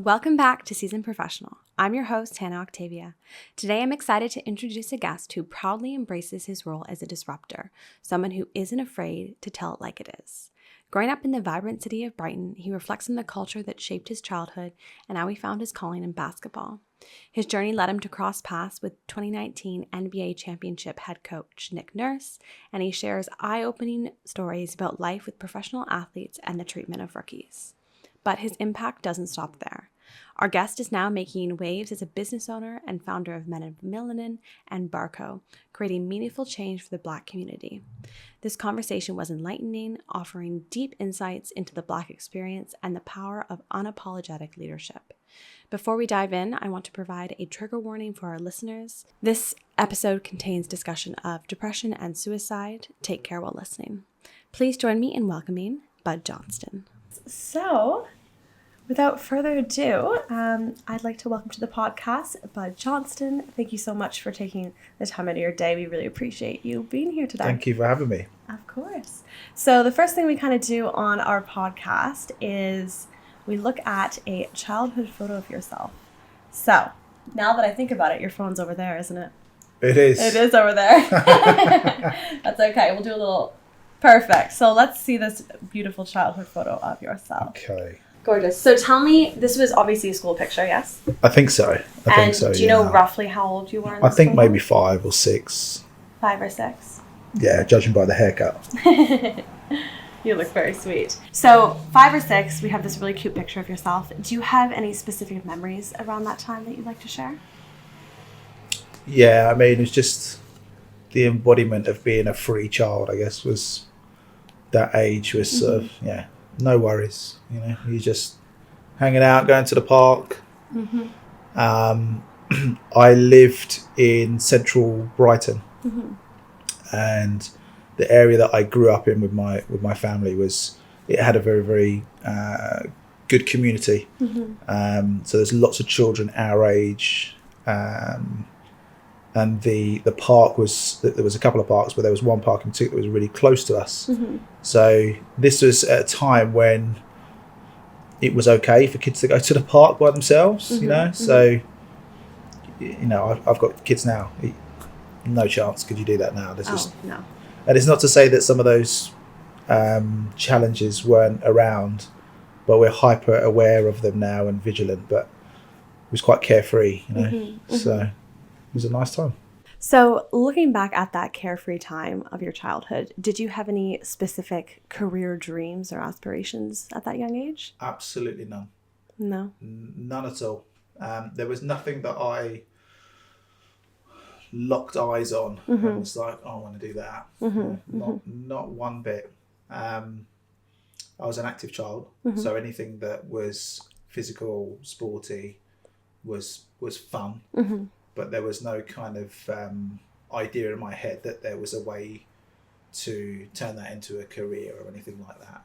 Welcome back to Seasoned Professional. I'm your host, Hannah Octavia. Today I'm excited to introduce a guest who proudly embraces his role as a disruptor, someone who isn't afraid to tell it like it is. Growing up in the vibrant city of Brighton, he reflects on the culture that shaped his childhood and how he found his calling in basketball. His journey led him to cross paths with 2019 NBA championship head coach Nick Nurse, and he shares eye-opening stories about life with professional athletes and the treatment of rookies. But his impact doesn't stop there. Our guest is now making waves as a business owner and founder of Melanin and BARCO, creating meaningful change for the Black community. This conversation was enlightening, offering deep insights into the Black experience and the power of unapologetic leadership. Before we dive in, I want to provide a trigger warning for our listeners. This episode contains discussion of depression and suicide. Take care while listening. Please join me in welcoming Bud Johnston. So, without further ado, I'd like to welcome to the podcast Bud Johnston. Thank you so much for taking the time out of your day. We really appreciate you being here today. Thank you for having me. Of course. So the first thing we kind of do on our podcast is we look at a childhood photo of yourself. So now that I think about it, your phone's over there, isn't it? It is. It is over there. That's okay. We'll do a little... Perfect. So let's see this beautiful childhood photo of yourself. Okay. Gorgeous. So tell me, this was obviously a school picture, yes? I think so. I think so. Do you know roughly how old you were in this I think photo? maybe 5 or 6. 5 or 6? Yeah, judging by the haircut. You look very sweet. So 5 or 6, we have this really cute picture of yourself. Do you have any specific memories around that time that you'd like to share? Yeah, I mean, it's just the embodiment of being a free child, I guess, was that age was sort of, no worries. You know, you're just hanging out, going to the park. I lived in central Brighton, and the area that I grew up in with my family it had a very, very good community. So there's lots of children our age, and the park there was a couple of parks, but there was one park in particular that was really close to us. So this was at a time when it was okay for kids to go to the park by themselves, you know. So, you know, I've got kids now. No chance could you do that now. No. And it's not to say that some of those challenges weren't around, but we're hyper aware of them now and vigilant. But it was quite carefree, you know. So it was a nice time. So looking back at that carefree time of your childhood, did you have any specific career dreams or aspirations at that young age? Absolutely none. No? None at all. There was nothing that I locked eyes on and was like, oh, I want to do that. Not one bit. I was an active child, so anything that was physical, sporty was fun. But there was no kind of idea in my head that there was a way to turn that into a career or anything like that.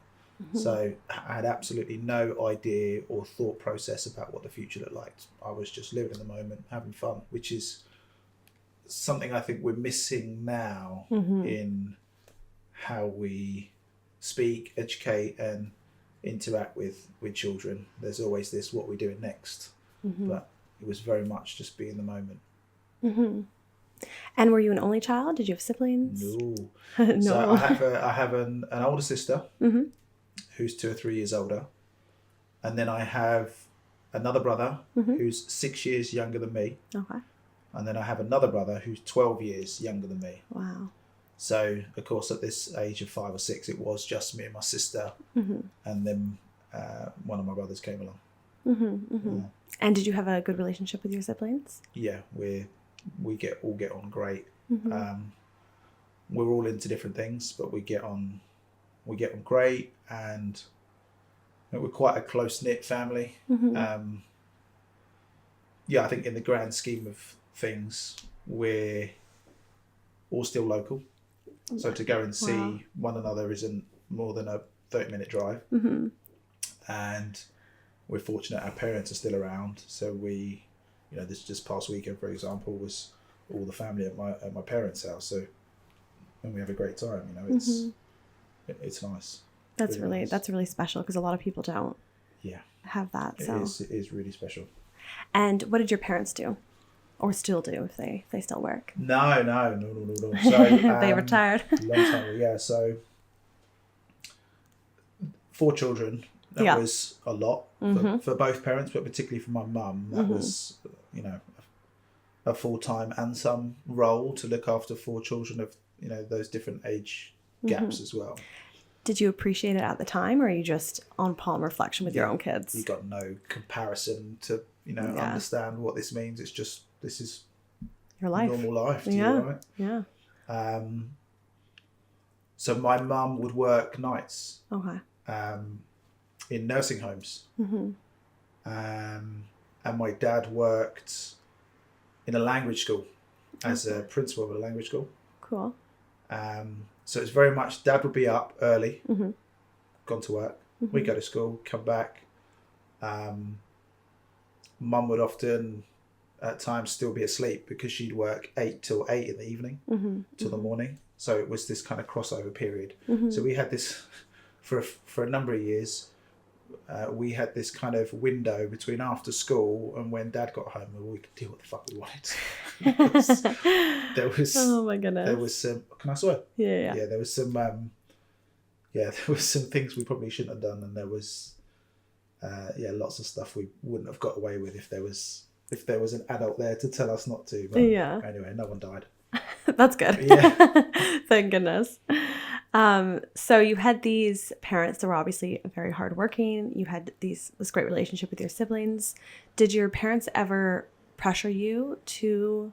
So I had absolutely no idea or thought process about what the future looked like. I was just living in the moment, having fun, which is something I think we're missing now in how we speak, educate, and interact with children. There's always this, what we're doing next. But it was very much just be in the moment. And were you an only child? Did you have siblings? No. No. So I have an older sister who's 2 or 3 years older. And then I have another brother who's 6 years younger than me. Okay. And then I have another brother who's 12 years younger than me. Wow. So, of course, at this age of 5 or 6, it was just me and my sister. And then one of my brothers came along. Yeah. And did you have a good relationship with your siblings? Yeah, we all get on great. We're all into different things, but we get on great, and we're quite a close-knit family. Yeah, I think in the grand scheme of things, we're all still local. So to go and see one another isn't more than a 30-minute drive. And we're fortunate our parents are still around. So we, you know, this just past weekend, for example, was all the family at my parents' house. So, and we have a great time. You know, it's nice. That's really special because a lot of people don't. have that. It is really special. And what did your parents do? Or still do if they still work? No. So they retired. Long time ago, yeah. So 4 children. That was a lot for both parents, but particularly for my mum. That was, a full-time and some role to look after 4 children of, those different age gaps as well. Did you appreciate it at the time, or are you just on palm reflection with your own kids? You got no comparison to, understand what this means. It's just, this is your life. Normal life to you, right? Yeah. So my mum would work nights. Okay. In nursing homes. And my dad worked in a language school as a principal of a language school. Cool. So it's very much, Dad would be up early, gone to work. We'd go to school, come back. Mum would often, at times, still be asleep because she'd work 8 till 8 in the evening till the morning. So it was this kind of crossover period. So we had this, for a number of years, we had this kind of window between after school and when Dad got home, where we could do what the fuck we wanted. There was oh my goodness. There was some. Can I swear? Yeah. Yeah, there was some. There was some things we probably shouldn't have done, and there was, lots of stuff we wouldn't have got away with if there was an adult there to tell us not to. But anyway, no one died. That's good. Yeah. Thank goodness. So you had these parents that were obviously very hardworking. You had this great relationship with your siblings. Did your parents ever pressure you to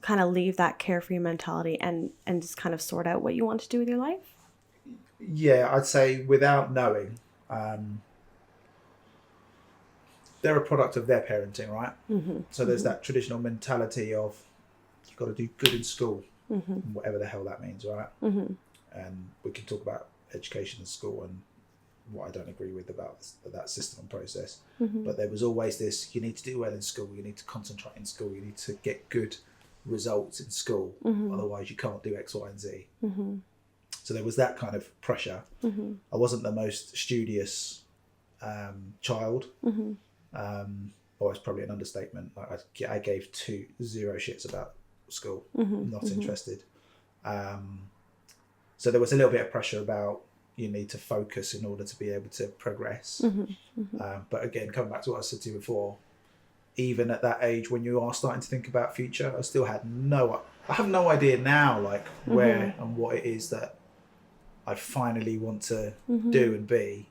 kind of leave that carefree mentality and just kind of sort out what you want to do with your life? Yeah, I'd say without knowing. They're a product of their parenting, right? So there's that traditional mentality of you've got to do good in school, whatever the hell that means, right? And we can talk about education in school and what I don't agree with about that system and process. But there was always this, you need to do well in school, you need to concentrate in school, you need to get good results in school, otherwise you can't do X, Y, and Z. So there was that kind of pressure. I wasn't the most studious child. Or it's probably an understatement. Like I gave 0 shits about school, not interested. So there was a little bit of pressure about you need to focus in order to be able to progress. But again, coming back to what I said to you before, even at that age when you are starting to think about future, I still had I have no idea now, like where and what it is that I finally want to do and be.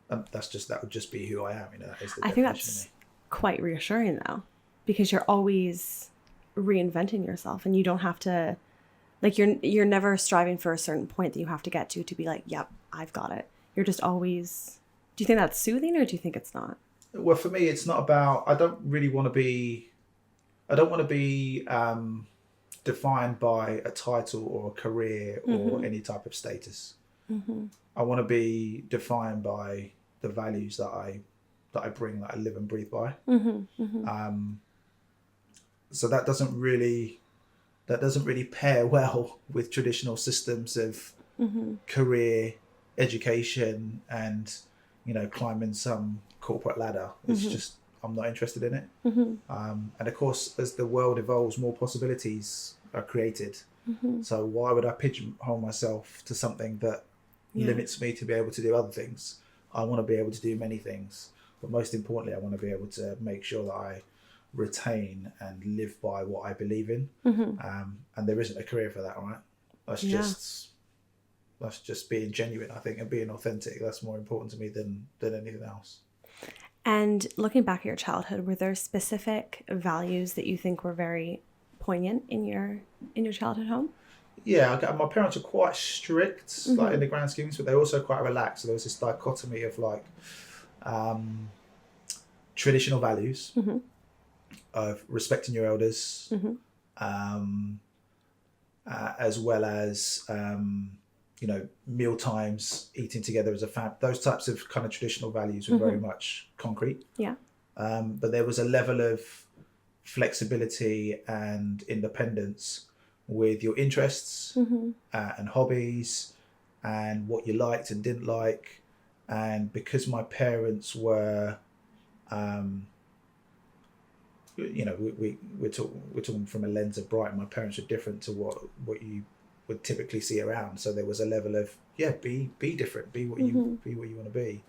And that would just be who I am. That is the I think that's quite reassuring though, because you're always reinventing yourself and you don't have to, like, you're never striving for a certain point that you have to get to be like, yep, I've got it. You're just always, do you think that's soothing or do you think it's not? Well, for me, it's not about, I don't want to be defined by a title or a career or any type of status. I want to be defined by the values that I bring, that I live and breathe by. So that doesn't really pair well with traditional systems of career, education, and climbing some corporate ladder. It's just, I'm not interested in it. And of course, as the world evolves, more possibilities are created. So why would I pigeonhole myself to something that limits me to be able to do other things? I want to be able to do many things, but most importantly, I want to be able to make sure that I retain and live by what I believe in. And there isn't a career for that, right? That's just being genuine, I think, and being authentic. That's more important to me than anything else. And looking back at your childhood, were there specific values that you think were very poignant in your childhood home? Yeah, my parents are quite strict, like in the grand schemes, but they're also quite relaxed. So there was this dichotomy of like traditional values of respecting your elders, as well as meal times, eating together as a family. Those types of kind of traditional values were very much concrete. Yeah. But there was a level of flexibility and independence with your interests and hobbies and what you liked and didn't like. And because my parents were, we're talking from a lens of Brighton. My parents were different to what you would typically see around. So there was a level of be different, be what you want to be.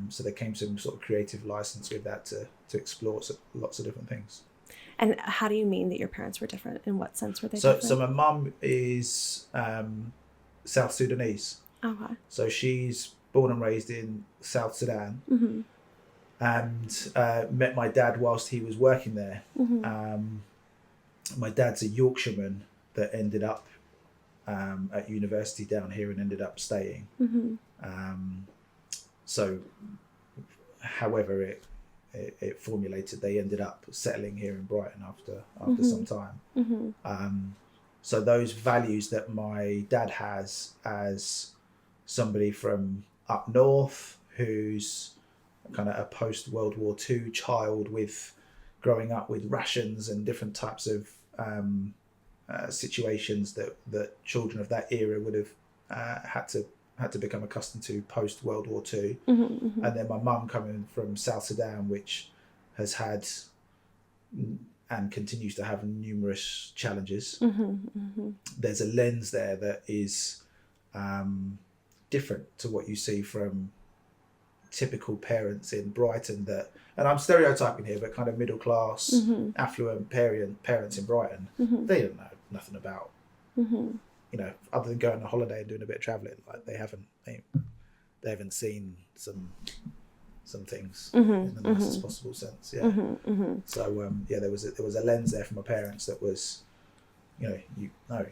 So there came some sort of creative license with that to explore lots of different things. And how do you mean that your parents were different? In what sense were they different? So my mum is South Sudanese. Okay. So she's born and raised in South Sudan, and met my dad whilst he was working there. My dad's a Yorkshireman that ended up at university down here and ended up staying. So however it formulated, they ended up settling here in Brighton after some time. So those values that my dad has as somebody from up north who's kind of a post-World War II child with growing up with rations and different types of situations that children of that era would have had to become accustomed to post World War II. And then my mum coming from South Sudan, which has had and continues to have numerous challenges. There's a lens there that is different to what you see from typical parents in Brighton, and I'm stereotyping here, but kind of middle class, affluent parents in Brighton, they don't know nothing about, other than going on holiday and doing a bit of travelling. Like they haven't seen some things in the nicest possible sense. So there was a lens there from my parents that was, you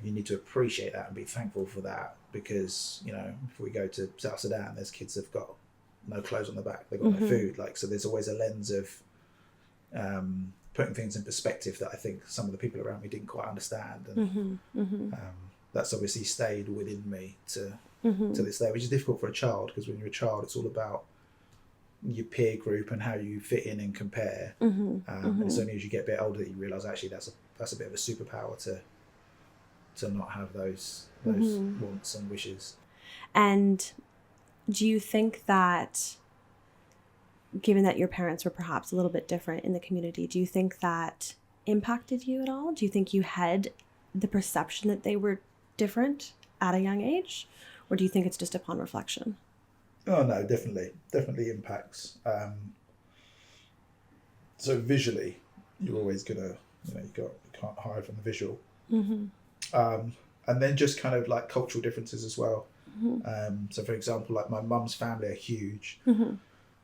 need to appreciate that and be thankful for that, because if we go to South Sudan, there's kids that've got no clothes on their back, they've got no food. So there's always a lens of putting things in perspective that I think some of the people around me didn't quite understand, and that's obviously stayed within me to this day, which is difficult for a child, because when you're a child, it's all about your peer group and how you fit in and compare. And it's only as you get a bit older that you realise actually that's a bit of a superpower to not have those wants and wishes. And do you think that, given that your parents were perhaps a little bit different in the community, do you think that impacted you at all? Do you think you had the perception that they were different at a young age? Or do you think it's just upon reflection? Oh no, definitely impacts. So visually, you're always gonna, you can't hide from the visual. And then just kind of like cultural differences as well. So for example, like my mum's family are huge.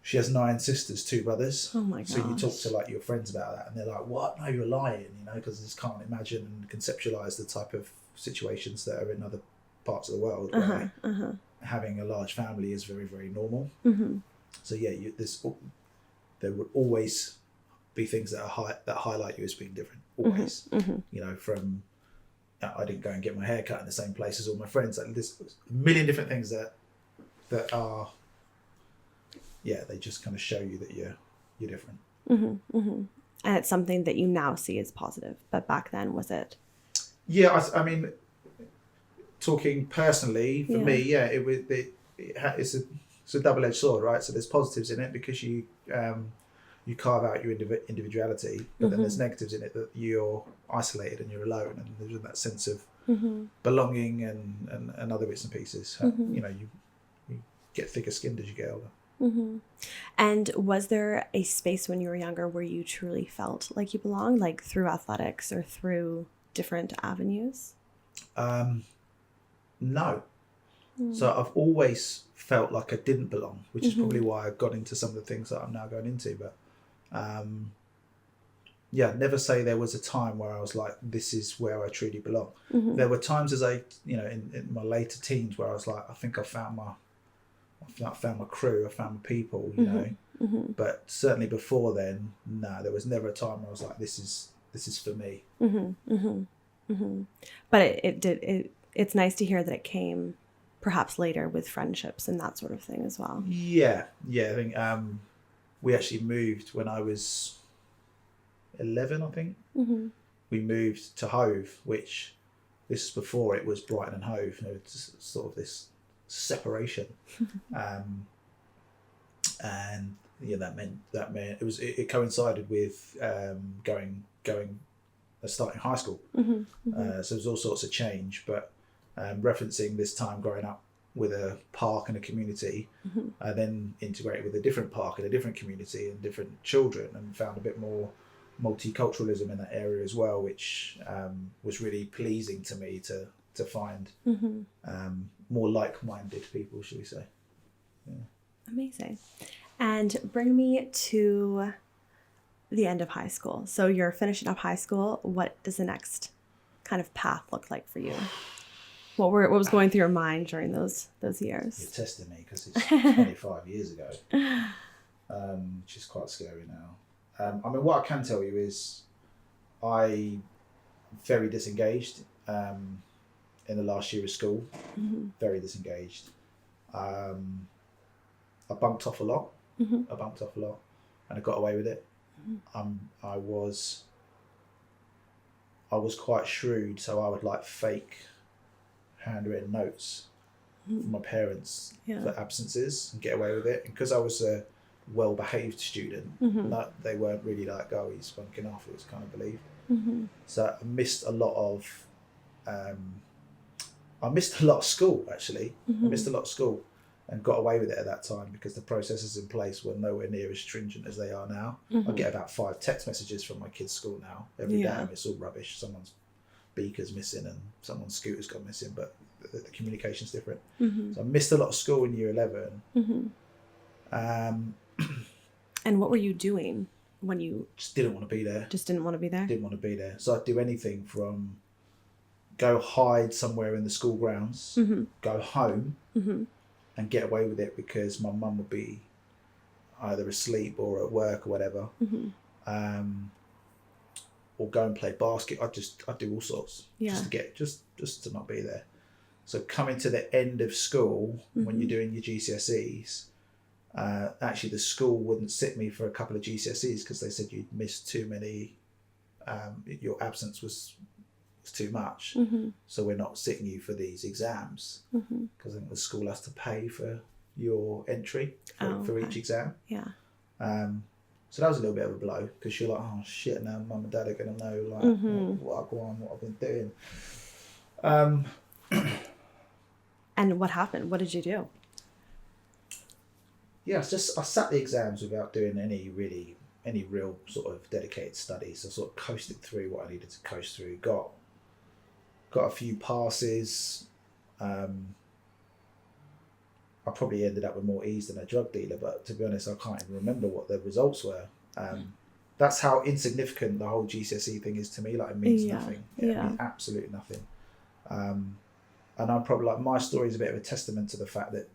She has 9 sisters, 2 brothers. Oh my gosh. So you talk to like your friends about that and they're like, what? No, you're lying, because they just can't imagine and conceptualize the type of situations that are in other parts of the world where having a large family is very, very normal. So yeah, there would always be things that highlight you as being different. Always. From I didn't go and get my hair cut in the same place as all my friends. Like there's a million different things that are, they just kind of show you that you're different. And it's something that you now see as positive, but back then, was it? Yeah, I mean, talking personally for me, it's a double-edged sword, right? So there's positives in it because you carve out your individuality, but then there's negatives in it that you're isolated and you're alone, and there's that sense of belonging and other bits and pieces. You get thicker skinned as you get older. And was there a space when you were younger where you truly felt like you belonged, like through athletics or through different avenues? No. So I've always felt like I didn't belong, which is probably why I got into some of the things that I'm now going into. But never say there was a time where I was like, this is where I truly belong. There were times as in my later teens where I was like, I think I found my crew, I found my people, but certainly before then, no, there was never a time where I was like, this is for me. But it's nice to hear that it came perhaps later with friendships and that sort of thing as well. I think we actually moved when I was 11, I think. We moved to Hove, which this is before it was Brighton and Hove. It's sort of this separation. and that meant it coincided with starting high school. So there's all sorts of change, but referencing this time growing up with a park and a community, I then integrated with a different park and a different community and different children, and found a bit more multiculturalism in that area as well, which was really pleasing to me to find more like-minded people, should we say. Yeah. Amazing. And bring me to the end of high school. So you're finishing up high school. What does the next kind of path look like for you? What was going through your mind during those years? You're testing me because it's 25 years ago, which is quite scary now. I mean, what I can tell you is I very disengaged in the last year of school. Very disengaged. I bunked off a lot. And I got away with it. I was quite shrewd, so I would like fake handwritten notes from my parents for absences and get away with it. And because I was a well-behaved student, they weren't really like, oh, he's bunking off. It was kind of believed. So I missed a lot of school, actually. I missed a lot of school and got away with it at that time because the processes in place were nowhere near as stringent as they are now. I get about 5 text messages from my kids' school now every day, and it's all rubbish. Someone's beaker's missing and someone's scooter's gone missing, but the communication's different. So I missed a lot of school in year 11. And what were you doing when you just didn't want to be there? Didn't want to be there. So I'd do anything from go hide somewhere in the school grounds, go home and get away with it because my mum would be either asleep or at work or whatever. Or go and play basket. I'd do all sorts just to not be there. So coming to the end of school, when you're doing your GCSEs, actually the school wouldn't sit me for a couple of GCSEs because they said you'd missed too many. Your absence was too much, so we're not sitting you for these exams because I think the school has to pay for your entry for each exam. So that was a little bit of a blow because you're like, oh shit, now mum and dad are going to know like what I've been doing. And what happened? What did you do? I sat the exams without doing any real sort of dedicated studies. I sort of coasted through what I needed to coast through. Got a few passes. I probably ended up with more E's than a drug dealer, but to be honest, I can't even remember what the results were. That's how insignificant the whole GCSE thing is to me. Like, it means nothing. It means absolutely nothing. And I'm probably like, my story is a bit of a testament to the fact that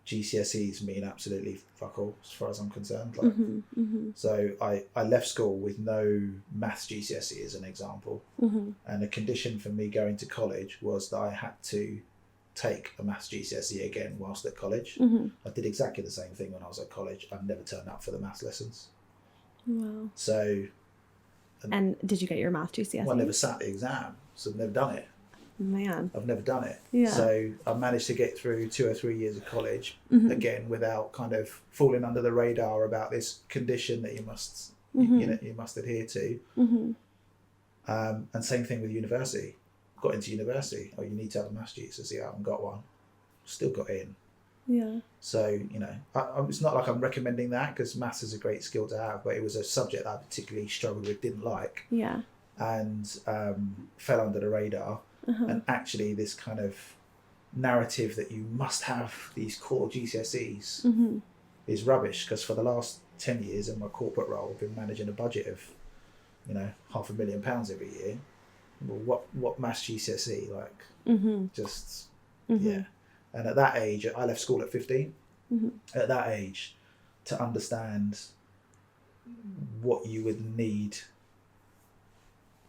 GCSEs mean absolutely fuck all as far as I'm concerned. Like, so I left school with no maths GCSE as an example, and a condition for me going to college was that I had to take a maths GCSE again whilst at college. I did exactly the same thing when I was at college. I never turned up for the maths lessons. Wow. So. And did you get your maths GCSE? Well, I never sat the exam, so I've never done it. Man. I've never done it. Yeah. So I managed to get through 2 or 3 years of college again without kind of falling under the radar about this condition that you must you must adhere to. And same thing with university. Got into university. Oh, you need to have a maths GCSE. I haven't got one. Still got in. Yeah. So it's not like I'm recommending that because maths is a great skill to have, but it was a subject that I particularly struggled with, didn't like. Yeah. And fell under the radar. And actually this kind of narrative that you must have these core GCSEs is rubbish, because for the last 10 years in my corporate role I've been managing a budget of £500,000 every year. Well, what maths GCSE, like just yeah. And at that age, I left school at 15. At that age, to understand what you would need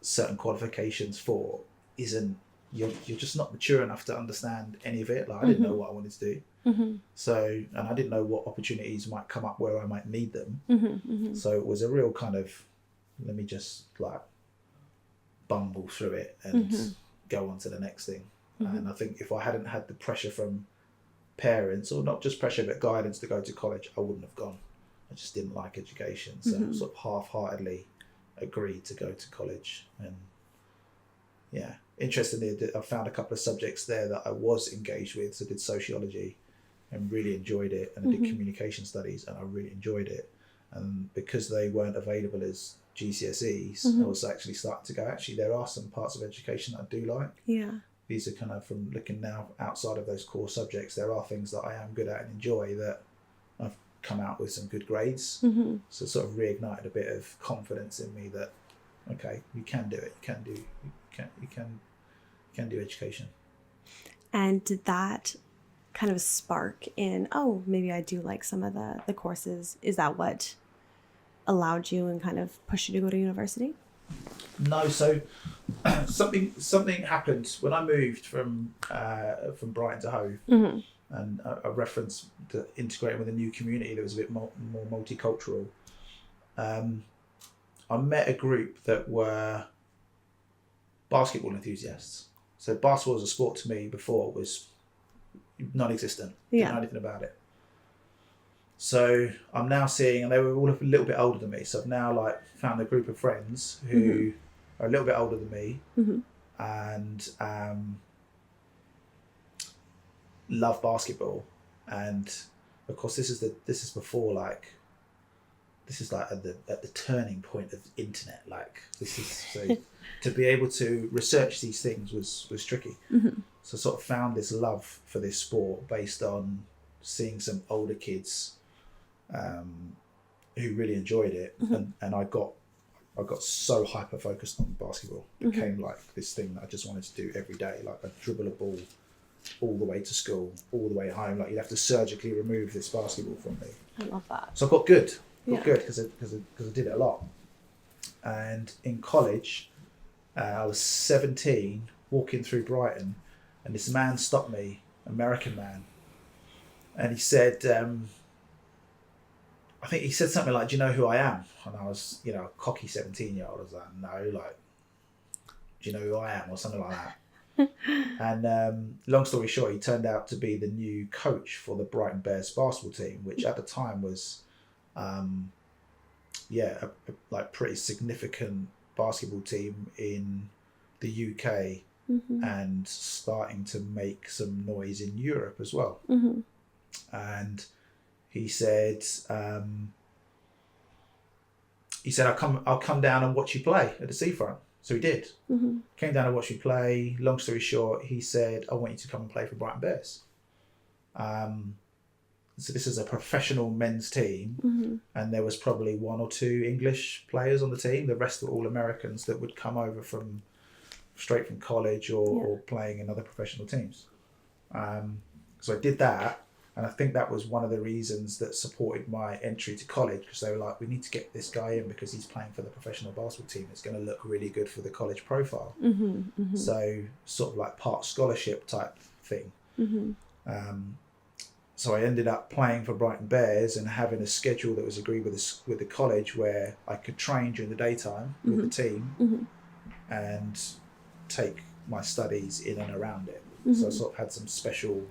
certain qualifications for isn't, you're just not mature enough to understand any of it. Like, I didn't know what I wanted to do. So, and I didn't know what opportunities might come up where I might need them. So it was a real kind of, let me just like bumble through it and go on to the next thing. And I think if I hadn't had the pressure from parents, or not just pressure, but guidance to go to college, I wouldn't have gone. I just didn't like education. So sort of half-heartedly agreed to go to college. And yeah, interestingly, I found a couple of subjects there that I was engaged with. So I did sociology and really enjoyed it. And I did communication studies and I really enjoyed it. And because they weren't available as GCSEs, I was actually starting to go, actually, there are some parts of education that I do like. Yeah. These are kind of, from looking now outside of those core subjects, there are things that I am good at and enjoy that I've come out with some good grades. So it sort of reignited a bit of confidence in me that, okay, you can do it. You can do education. And did that kind of spark in, oh, maybe I do like some of the courses? Is that what allowed you and kind of pushed you to go to university? No, so something happened when I moved from Brighton to Hove, and I referenced to integrating with a new community that was a bit more multicultural. I met a group that were basketball enthusiasts. So basketball as a sport to me before was non-existent. Didn't know anything about it. So I'm now seeing, and they were all a little bit older than me. So I've now found a group of friends who are a little bit older than me, and love basketball. And of course, this is before this is at the turning point of the internet. This is so to be able to research these things was tricky. So I sort of found this love for this sport based on seeing some older kids who really enjoyed it, and I got so hyper focused on basketball. It became this thing that I just wanted to do every day. I'd dribble a ball all the way to school, all the way home. You'd have to surgically remove this basketball from me. I love that. So I got good. Good because I did it a lot. And in college, I was 17, walking through Brighton, and this man stopped me, American man, and he said, I think he said something like, "Do you know who I am?" And I was, a cocky 17-year-old. I was like, "No, do you know who I am?" or something like that. And long story short, he turned out to be the new coach for the Brighton Bears basketball team, which at the time was, a pretty significant basketball team in the UK, and starting to make some noise in Europe as well. And he said, I'll come down and watch you play at the seafront. So he did. Came down and watched me play. Long story short, he said, I want you to come and play for Brighton Bears. So this is a professional men's team, and there was probably 1 or 2 English players on the team. The rest were all Americans that would come over straight from college or playing in other professional teams. So I did that. And I think that was one of the reasons that supported my entry to college, because they were like, we need to get this guy in because he's playing for the professional basketball team. It's going to look really good for the college profile. So sort of part scholarship type thing. So I ended up playing for Brighton Bears and having a schedule that was agreed with the college where I could train during the daytime with the team and take my studies in and around it. So I sort of had some special...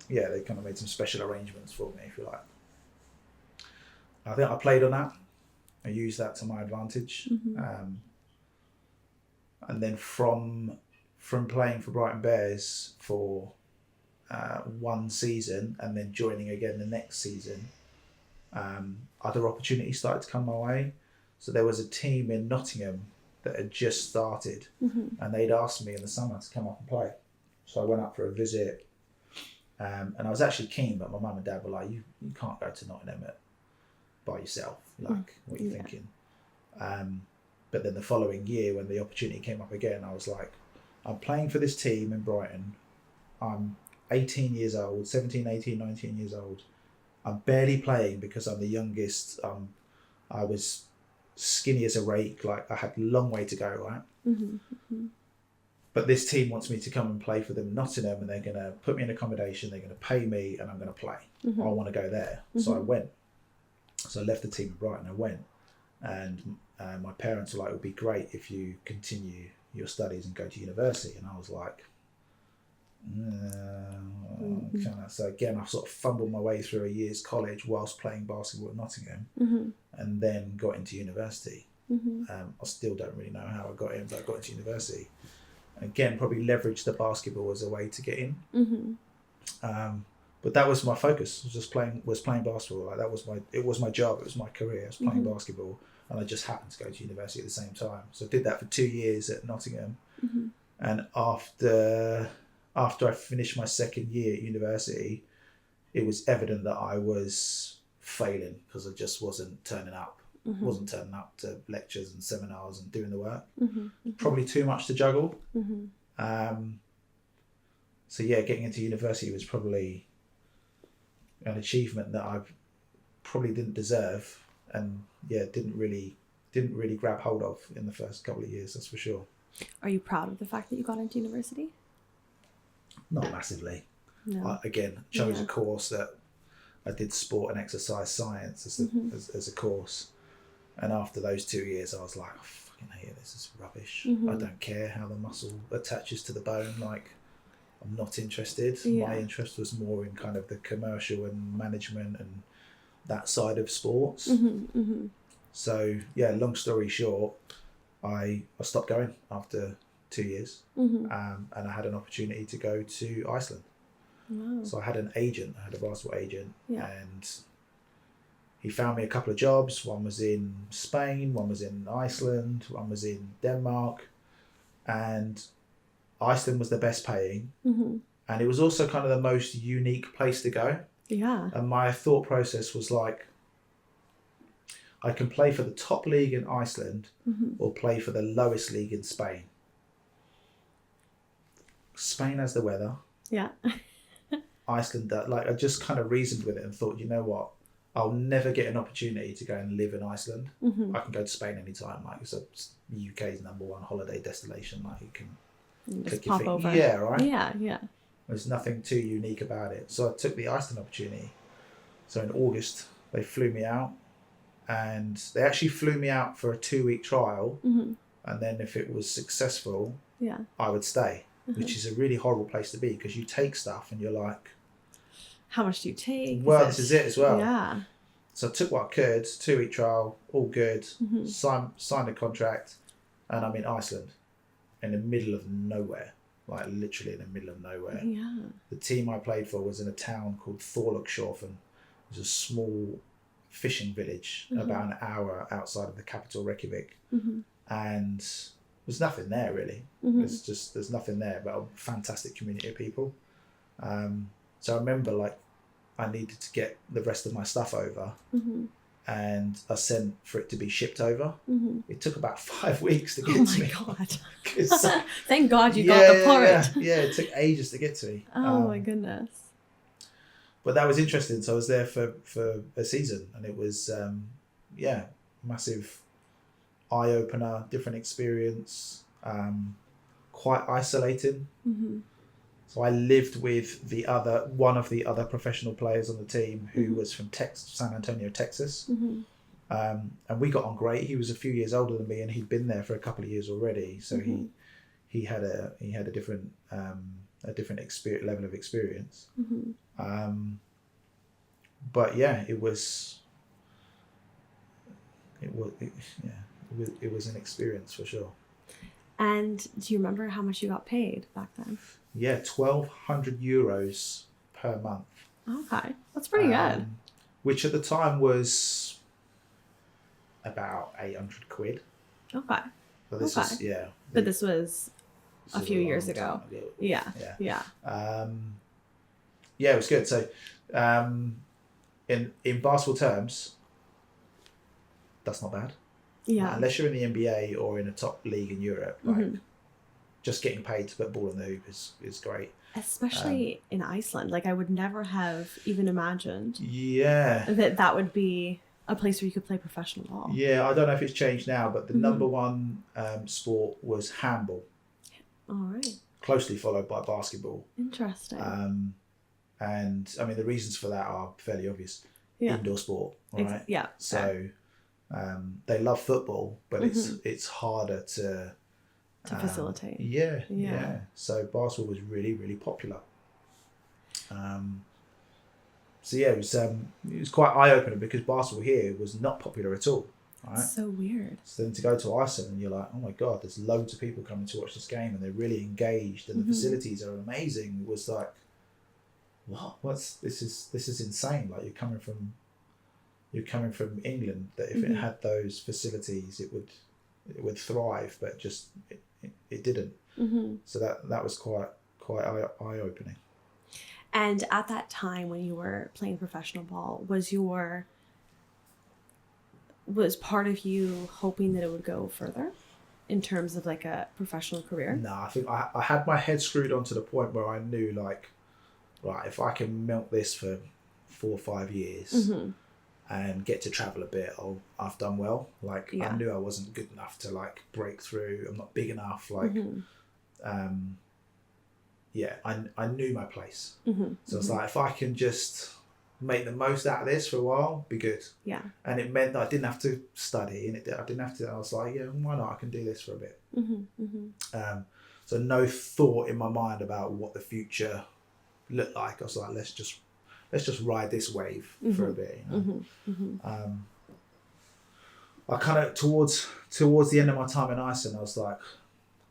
they kind of made some special arrangements for me, if you like. I think I played on that. I used that to my advantage. And then from playing for Brighton Bears for one season and then joining again the next season, other opportunities started to come my way. So there was a team in Nottingham that had just started, and they'd asked me in the summer to come up and play. So I went up for a visit, and I was actually keen, but my mum and dad were like, you can't go to Nottingham by yourself. What are you thinking? But then the following year, when the opportunity came up again, I was like, I'm playing for this team in Brighton. I'm 18 years old, 17, 18, 19 years old. I'm barely playing because I'm the youngest. I was skinny as a rake. I had a long way to go, right? But this team wants me to come and play for them in Nottingham, and they're going to put me in accommodation, they're going to pay me, and I'm going to play. I want to go there. So I went. So I left the team in Brighton, I went. And my parents were like, it would be great if you continue your studies and go to university. And I was like, So again, I sort of fumbled my way through a year's college whilst playing basketball at Nottingham, and then got into university. I still don't really know how I got in, but I got into university. Again, probably leveraged the basketball as a way to get in. But that was my focus. Was playing basketball. Like it was my job. It was my career. I was playing basketball, and I just happened to go to university at the same time. So I did that for 2 years at Nottingham, and after I finished my second year at university, it was evident that I was failing because I just wasn't turning up. Wasn't turning up to lectures and seminars and doing the work. Probably too much to juggle. So yeah, getting into university was probably an achievement that I probably didn't deserve, and didn't really grab hold of in the first couple of years. That's for sure. Are you proud of the fact that you got into university? Not massively. No. I again chose a course that I did sport and exercise science as a course, and after those 2 years, I was like, I fucking hate it. This is rubbish. I don't care how the muscle attaches to the bone. Like, I'm not interested. My interest was more in kind of the commercial and management and that side of sports. So yeah, long story short, I stopped going after 2 years, and I had an opportunity to go to Iceland. Wow. So I had an agent. I had a basketball agent, and he found me a couple of jobs. One was in Spain, one was in Iceland, one was in Denmark, and Iceland was the best paying, and it was also kind of the most unique place to go. Yeah. And my thought process was like, I can play for the top league in Iceland or play for the lowest league in Spain. Spain has the weather. Yeah. Iceland, I just kind of reasoned with it and thought, you know what? I'll never get an opportunity to go and live in Iceland. I can go to Spain anytime. Like, it's UK's #1 holiday destination. Like, you can just pop over. Yeah, right? Yeah. There's nothing too unique about it. So I took the Iceland opportunity. So in August, they flew me out, and they actually flew me out for a 2-week trial. And then if it was successful, I would stay, which is a really horrible place to be, because you take stuff and you're like, how much do you take? Well, this is it as well. Yeah. So I took what I could, 2-week trial, all good, signed a contract, and I'm in Iceland, in the middle of nowhere, like literally in the middle of nowhere. Yeah. The team I played for was in a town called Thorlokshorfen. It was a small fishing village about an hour outside of the capital, Reykjavik. And there's nothing there really. There's nothing there but a fantastic community of people. So I remember, like, I needed to get the rest of my stuff over, and I sent for it to be shipped over. It took about 5 weeks to get to me. Oh my God. Thank God you got the part. Yeah, it took ages to get to me. Oh my goodness. But that was interesting. So I was there for a season, and it was, massive eye-opener, different experience, quite isolating. So I lived with one of the other professional players on the team, who was from San Antonio, Texas. And we got on great. He was a few years older than me, and he'd been there for a couple of years already. So he had a different level of experience. But yeah, it was an experience for sure. And do you remember how much you got paid back then? Yeah, 1,200 euros per month. Okay, that's pretty good. Which at the time was about 800 quid. Okay. But this was, But this was a few years ago. Yeah. Yeah, it was good. So, in basketball terms, that's not bad. Yeah. Unless you're in the NBA or in a top league in Europe, like, just getting paid to put a ball in the hoop is great. Especially in Iceland. Like, I would never have even imagined that would be a place where you could play professional ball. Yeah, I don't know if it's changed now, but the #1 sport was handball. All right. Closely followed by basketball. Interesting. And I mean, the reasons for that are fairly obvious. Yeah. Indoor sport, all right? Yeah. So they love football, but it's harder to to facilitate. Yeah. So basketball was really, really popular. So yeah, it was quite eye-opening because basketball here was not popular at all. Right? So weird. So then to go to Iceland and you're like, oh my God, there's loads of people coming to watch this game and they're really engaged and the facilities are amazing. It was like, what? This is insane. Like you're coming from England, that if it had those facilities, it would thrive, but just it didn't. So that was quite eye-opening. And at that time when you were playing professional ball, was part of you hoping that it would go further in terms of like a professional career? No, I think I had my head screwed on to the point where I knew like, right, if I can milk this for 4 or 5 years and get to travel a bit, I've done well. Like I knew I wasn't good enough to like break through. I'm not big enough. Like, I knew my place. So it's like, if I can just make the most out of this for a while, be good. Yeah. And it meant that I didn't have to study, and I didn't have to. I was like, yeah, why not? I can do this for a bit. So no thought in my mind about what the future looked like. I was like, let's just ride this wave for a bit. You know? I kind of towards the end of my time in Iceland, I was like,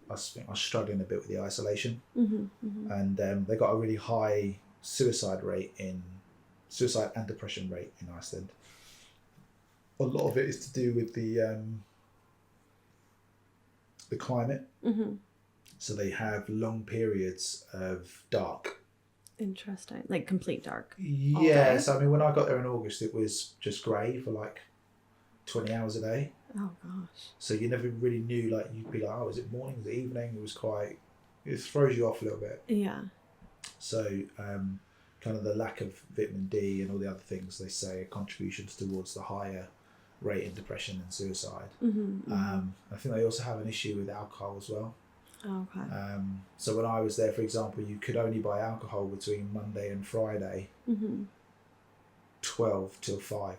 I think I was struggling a bit with the isolation, and they got a really high suicide and depression rate in Iceland. A lot of it is to do with the climate. So they have long periods of dark. Interesting, like complete dark. Yeah, so I mean, when I got there in August, it was just grey for like 20 hours a day. Oh gosh. So you never really knew, like you'd be like, oh, is it morning, is it evening? It throws you off a little bit. Yeah. So kind of the lack of vitamin D and all the other things they say are contributions towards the higher rate in depression and suicide. I think they also have an issue with alcohol as well. Okay. So when I was there, for example, you could only buy alcohol between Monday and Friday, 12 till 5.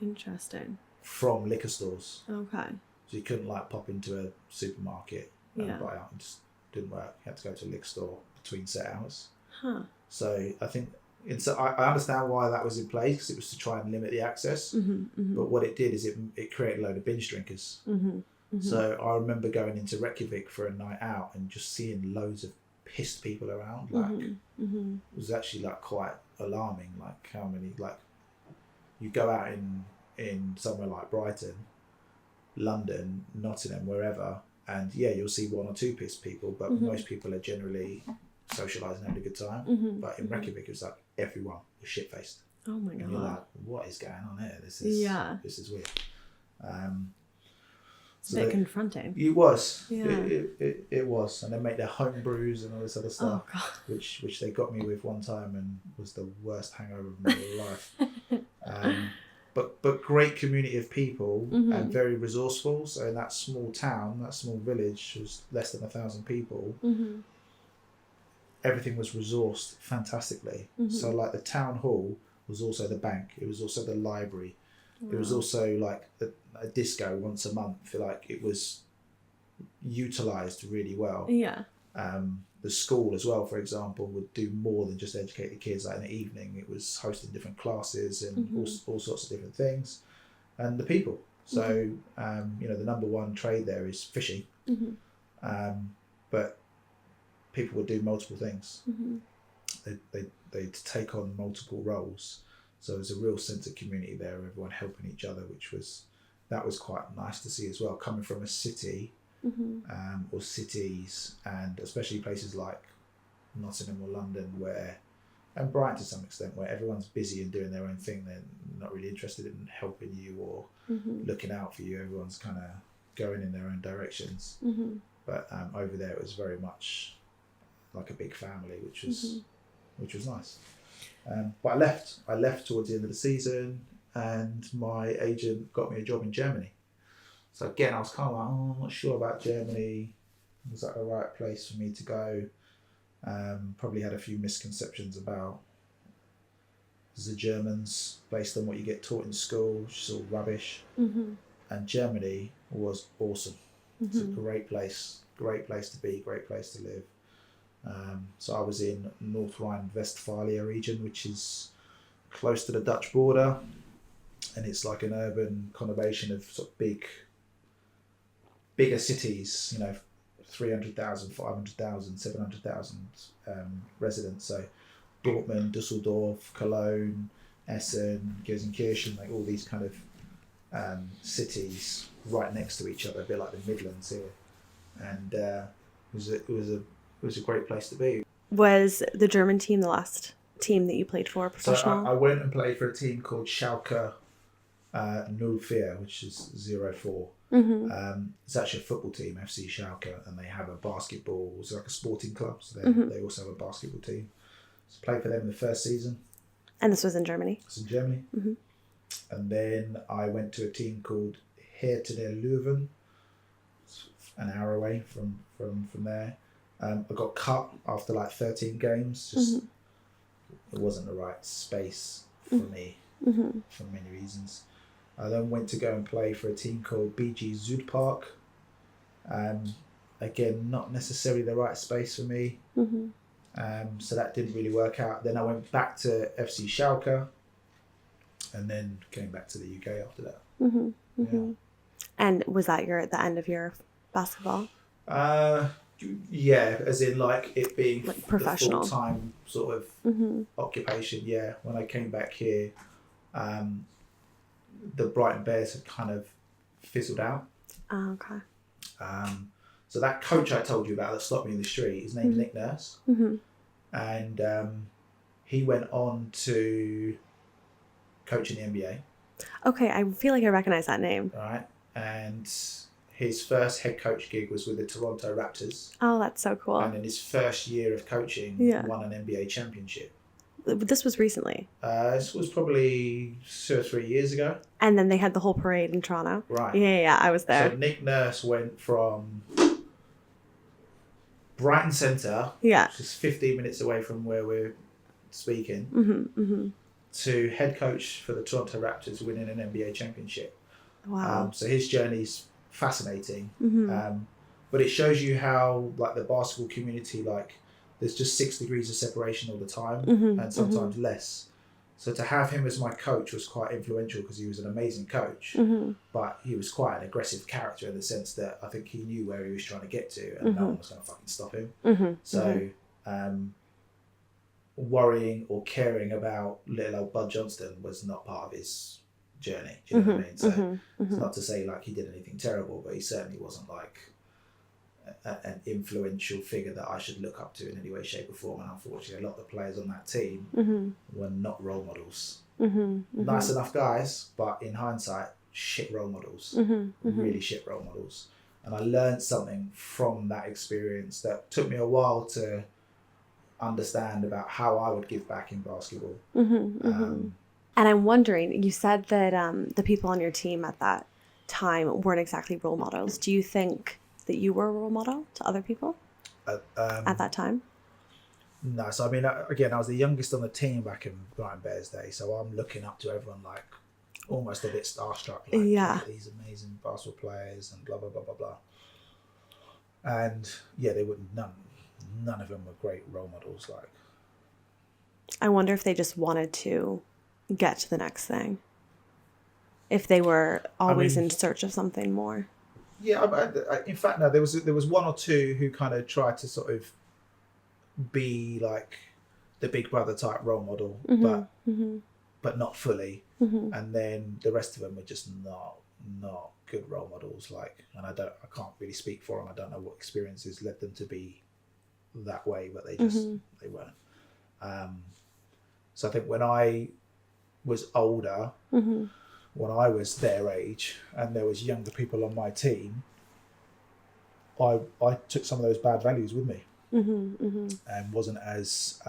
Interesting. From liquor stores. Okay. So you couldn't like pop into a supermarket and buy out. It just didn't work. You had to go to a liquor store between set hours. Huh. So I think I understand why that was in place, because it was to try and limit the access. But what it did is it created a load of binge drinkers. So I remember going into Reykjavik for a night out and just seeing loads of pissed people around. Like it was actually like quite alarming. Like how many, like you go out in somewhere like Brighton, London, Nottingham, wherever, and you'll see 1 or 2 pissed people, but most people are generally socialising, having a good time. But in Reykjavik, it was like everyone was shit-faced. Oh my God. And you're like, what is going on here? This is weird. It's a bit confronting. It was. Yeah. It was. And they make their home brews and all this other stuff, which they got me with one time and was the worst hangover of my life. But great community of people and very resourceful. So in that small town, that small village, was less than 1,000 people. Everything was resourced fantastically. So like the town hall was also the bank. It was also the library. Wow. It was also like a disco once a month. Like it was utilised really well. Yeah. The school as well, for example, would do more than just educate the kids. Like in the evening, it was hosting different classes and all sorts of different things. And the people. So, the number one trade there is fishing. But people would do multiple things. They'd take on multiple roles. So there's a real sense of community there, everyone helping each other, that was quite nice to see as well, coming from a city or cities, and especially places like Nottingham or London, and Brighton to some extent, where everyone's busy and doing their own thing. They're not really interested in helping you or looking out for you. Everyone's kind of going in their own directions. But over there, it was very much like a big family, which was nice. But I left towards the end of the season, and my agent got me a job in Germany. So again, I was kind of like, I'm not sure about Germany. Was that the right place for me to go? Probably had a few misconceptions about the Germans based on what you get taught in school, which is all rubbish. And Germany was awesome. It's a great place, great place to be, great place to live. So I was in North Rhine-Westphalia region, which is close to the Dutch border, and it's like an urban conurbation of sort of bigger cities, 300,000, 500,000, 700,000 residents. So Dortmund, Düsseldorf, Cologne, Essen, Gelsenkirchen, like all these kind of cities right next to each other, a bit like the Midlands here. And it was a great place to be. Was the German team the last team that you played for professional? So I went and played for a team called Schalke 04, which is 04. It's actually a football team, FC Schalke, and they have a basketball. It's like a sporting club, so they also have a basketball team. So I played for them in the first season. And this was in Germany? It's in Germany. And then I went to a team called Hertha der Löwen, an hour away from there. I got cut after like 13 games. Just it wasn't the right space for me for many reasons. I then went to go and play for a team called BG Südpark. Again, not necessarily the right space for me. So that didn't really work out. Then I went back to FC Schalke, and then came back to the UK after that. Yeah. And was that the end of your basketball? Yeah, as in like it being like professional, the full-time sort of occupation. Yeah, when I came back here, the Brighton Bears had kind of fizzled out. Oh, okay. So that coach I told you about that stopped me in the street, his name's Nick Nurse, and he went on to coach in the NBA. Okay, I feel like I recognize that name. Right, and his first head coach gig was with the Toronto Raptors. Oh, that's so cool. And in his first year of coaching, won an NBA championship. This was recently? This was probably 2 or 3 years ago. And then they had the whole parade in Toronto? Right. Yeah, I was there. So Nick Nurse went from Brighton Centre, which is 15 minutes away from where we're speaking, to head coach for the Toronto Raptors winning an NBA championship. Wow. So his journey's fascinating, but it shows you how like the basketball community, like there's just 6 degrees of separation all the time, and sometimes less. So to have him as my coach was quite influential because he was an amazing coach, but he was quite an aggressive character in the sense that I think he knew where he was trying to get to, and no one was going to fucking stop him. So worrying or caring about little old Bud Johnston was not part of his journey. Do you know what I mean? So it's not to say like he did anything terrible, but he certainly wasn't like an influential figure that I should look up to in any way, shape or form. And unfortunately, a lot of the players on that team were not role models. Nice enough guys, but in hindsight, shit role models. Really shit role models. And I learned something from that experience that took me a while to understand about how I would give back in basketball. And I'm wondering, you said that the people on your team at that time weren't exactly role models. Do you think that you were a role model to other people at that time? No. So, I mean, again, I was the youngest on the team back in Brighton Bears Day. So I'm looking up to everyone like almost a bit starstruck. Like, these amazing basketball players and blah, blah, blah, blah, blah. And yeah, they wouldn't, none of them were great role models. Like, I wonder if they just wanted to get to the next thing. If they were always in search of something more. Yeah, in fact, no. There was one or two who kind of tried to sort of be like the Big Brother type role model, but not fully. And then the rest of them were just not good role models. Like, and I can't really speak for them. I don't know what experiences led them to be that way, but they weren't. So I think when I was older. When I was their age and there was younger people on my team, I took some of those bad values with me and wasn't as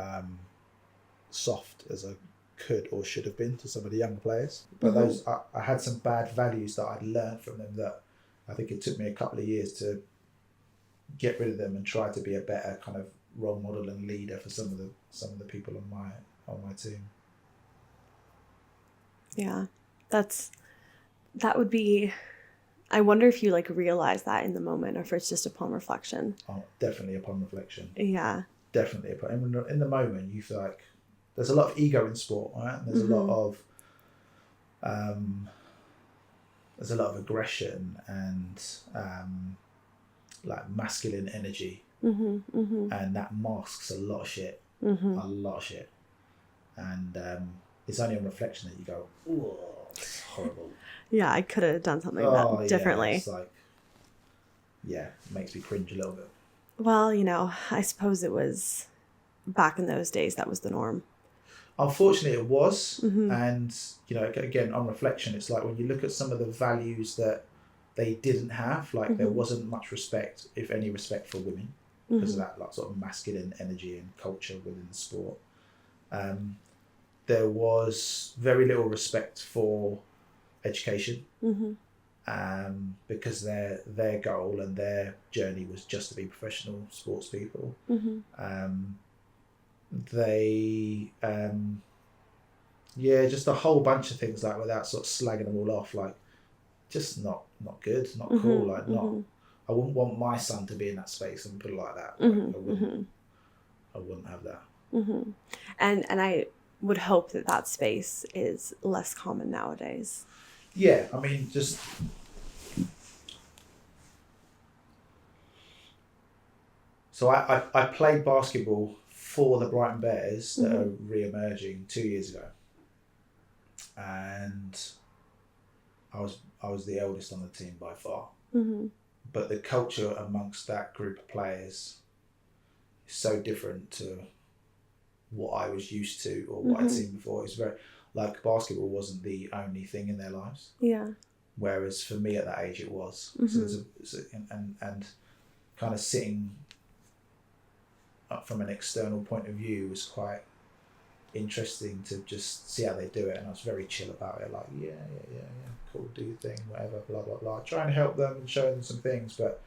soft as I could or should have been to some of the younger players. But those I had some bad values that I'd learned from them that I think it took me a couple of years to get rid of them and try to be a better kind of role model and leader for some of the people on my team. Yeah. That would be I wonder if you like realize that in the moment, or if it's just upon reflection. Oh, definitely upon reflection. Yeah. Definitely in the moment you feel like there's a lot of ego in sport, right? And there's a lot of aggression and like masculine energy, and that masks a lot of shit, and it's only on reflection that you go, "Oh, it's horrible." Yeah, I could have done something that differently. Yeah, it's like, it makes me cringe a little bit. Well, I suppose it was back in those days that was the norm. Unfortunately, it was, and again, on reflection, it's like when you look at some of the values that they didn't have, like there wasn't much respect, if any respect, for women because of that like sort of masculine energy and culture within the sport. There was very little respect for education, because their goal and their journey was just to be professional sports people. They just a whole bunch of things, like, without sort of slagging them all off, like just not good, not cool, like not. I wouldn't want my son to be in that space, and put it like that. Like, I wouldn't have that. And I would hope that space is less common nowadays. Yeah, I mean, just so I played basketball for the Brighton Bears that are re-emerging 2 years ago, and I was the eldest on the team by far. But the culture amongst that group of players is so different to what I was used to or what I'd seen before. It's very, like, basketball wasn't the only thing in their lives. Yeah. Whereas for me at that age it was. So and kind of sitting up from an external point of view was quite interesting to just see how they do it, and I was very chill about it, like yeah, cool, do your thing, whatever, blah blah blah, trying to help them and showing them some things, but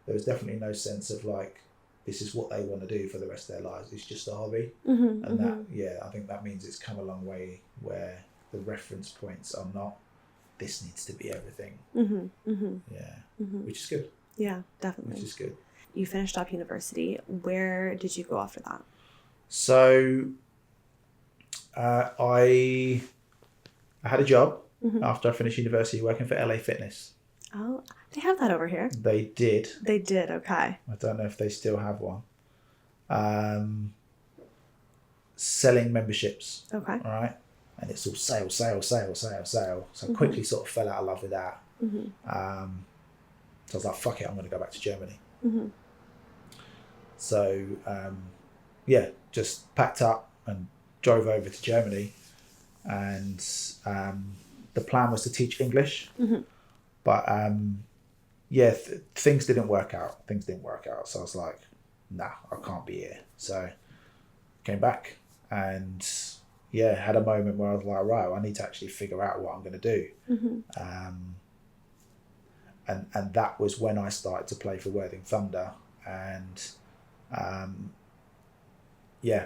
there was definitely no sense of like, this is what they want to do for the rest of their lives, it's just a hobby. And that, I think that means it's come a long way where the reference points are not, this needs to be everything. Which is good. Yeah, definitely. Which is good. You finished up university. Where did you go after that? So I had a job after I finished university working for LA Fitness. Oh, they have that over here. They did. They did, okay. I don't know if they still have one. Selling memberships. Okay. All right. And it's all sale. So I quickly sort of fell out of love with that. So I was like, fuck it, I'm going to go back to Germany. So, just packed up and drove over to Germany, and the plan was to teach English, but things didn't work out. So I was like, nah, I can't be here. So came back and had a moment where I was like, right, I need to actually figure out what I'm going to do. And that was when I started to play for Worthing Thunder, and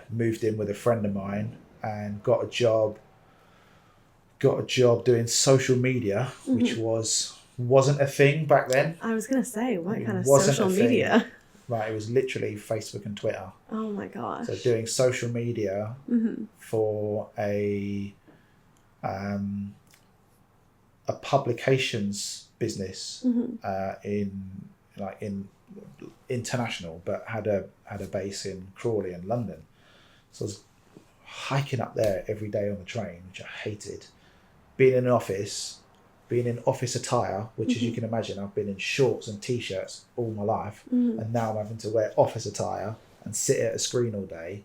moved in with a friend of mine and got a job doing social media, which wasn't a thing back then. I was gonna say, what kind of social media? Right, it was literally Facebook and Twitter. Oh my gosh. So doing social media for a publications business in international, but had a base in Crawley and London. So I was hiking up there every day on the train, which I hated. Being in office attire, which as you can imagine, I've been in shorts and t-shirts all my life, and now I'm having to wear office attire and sit at a screen all day,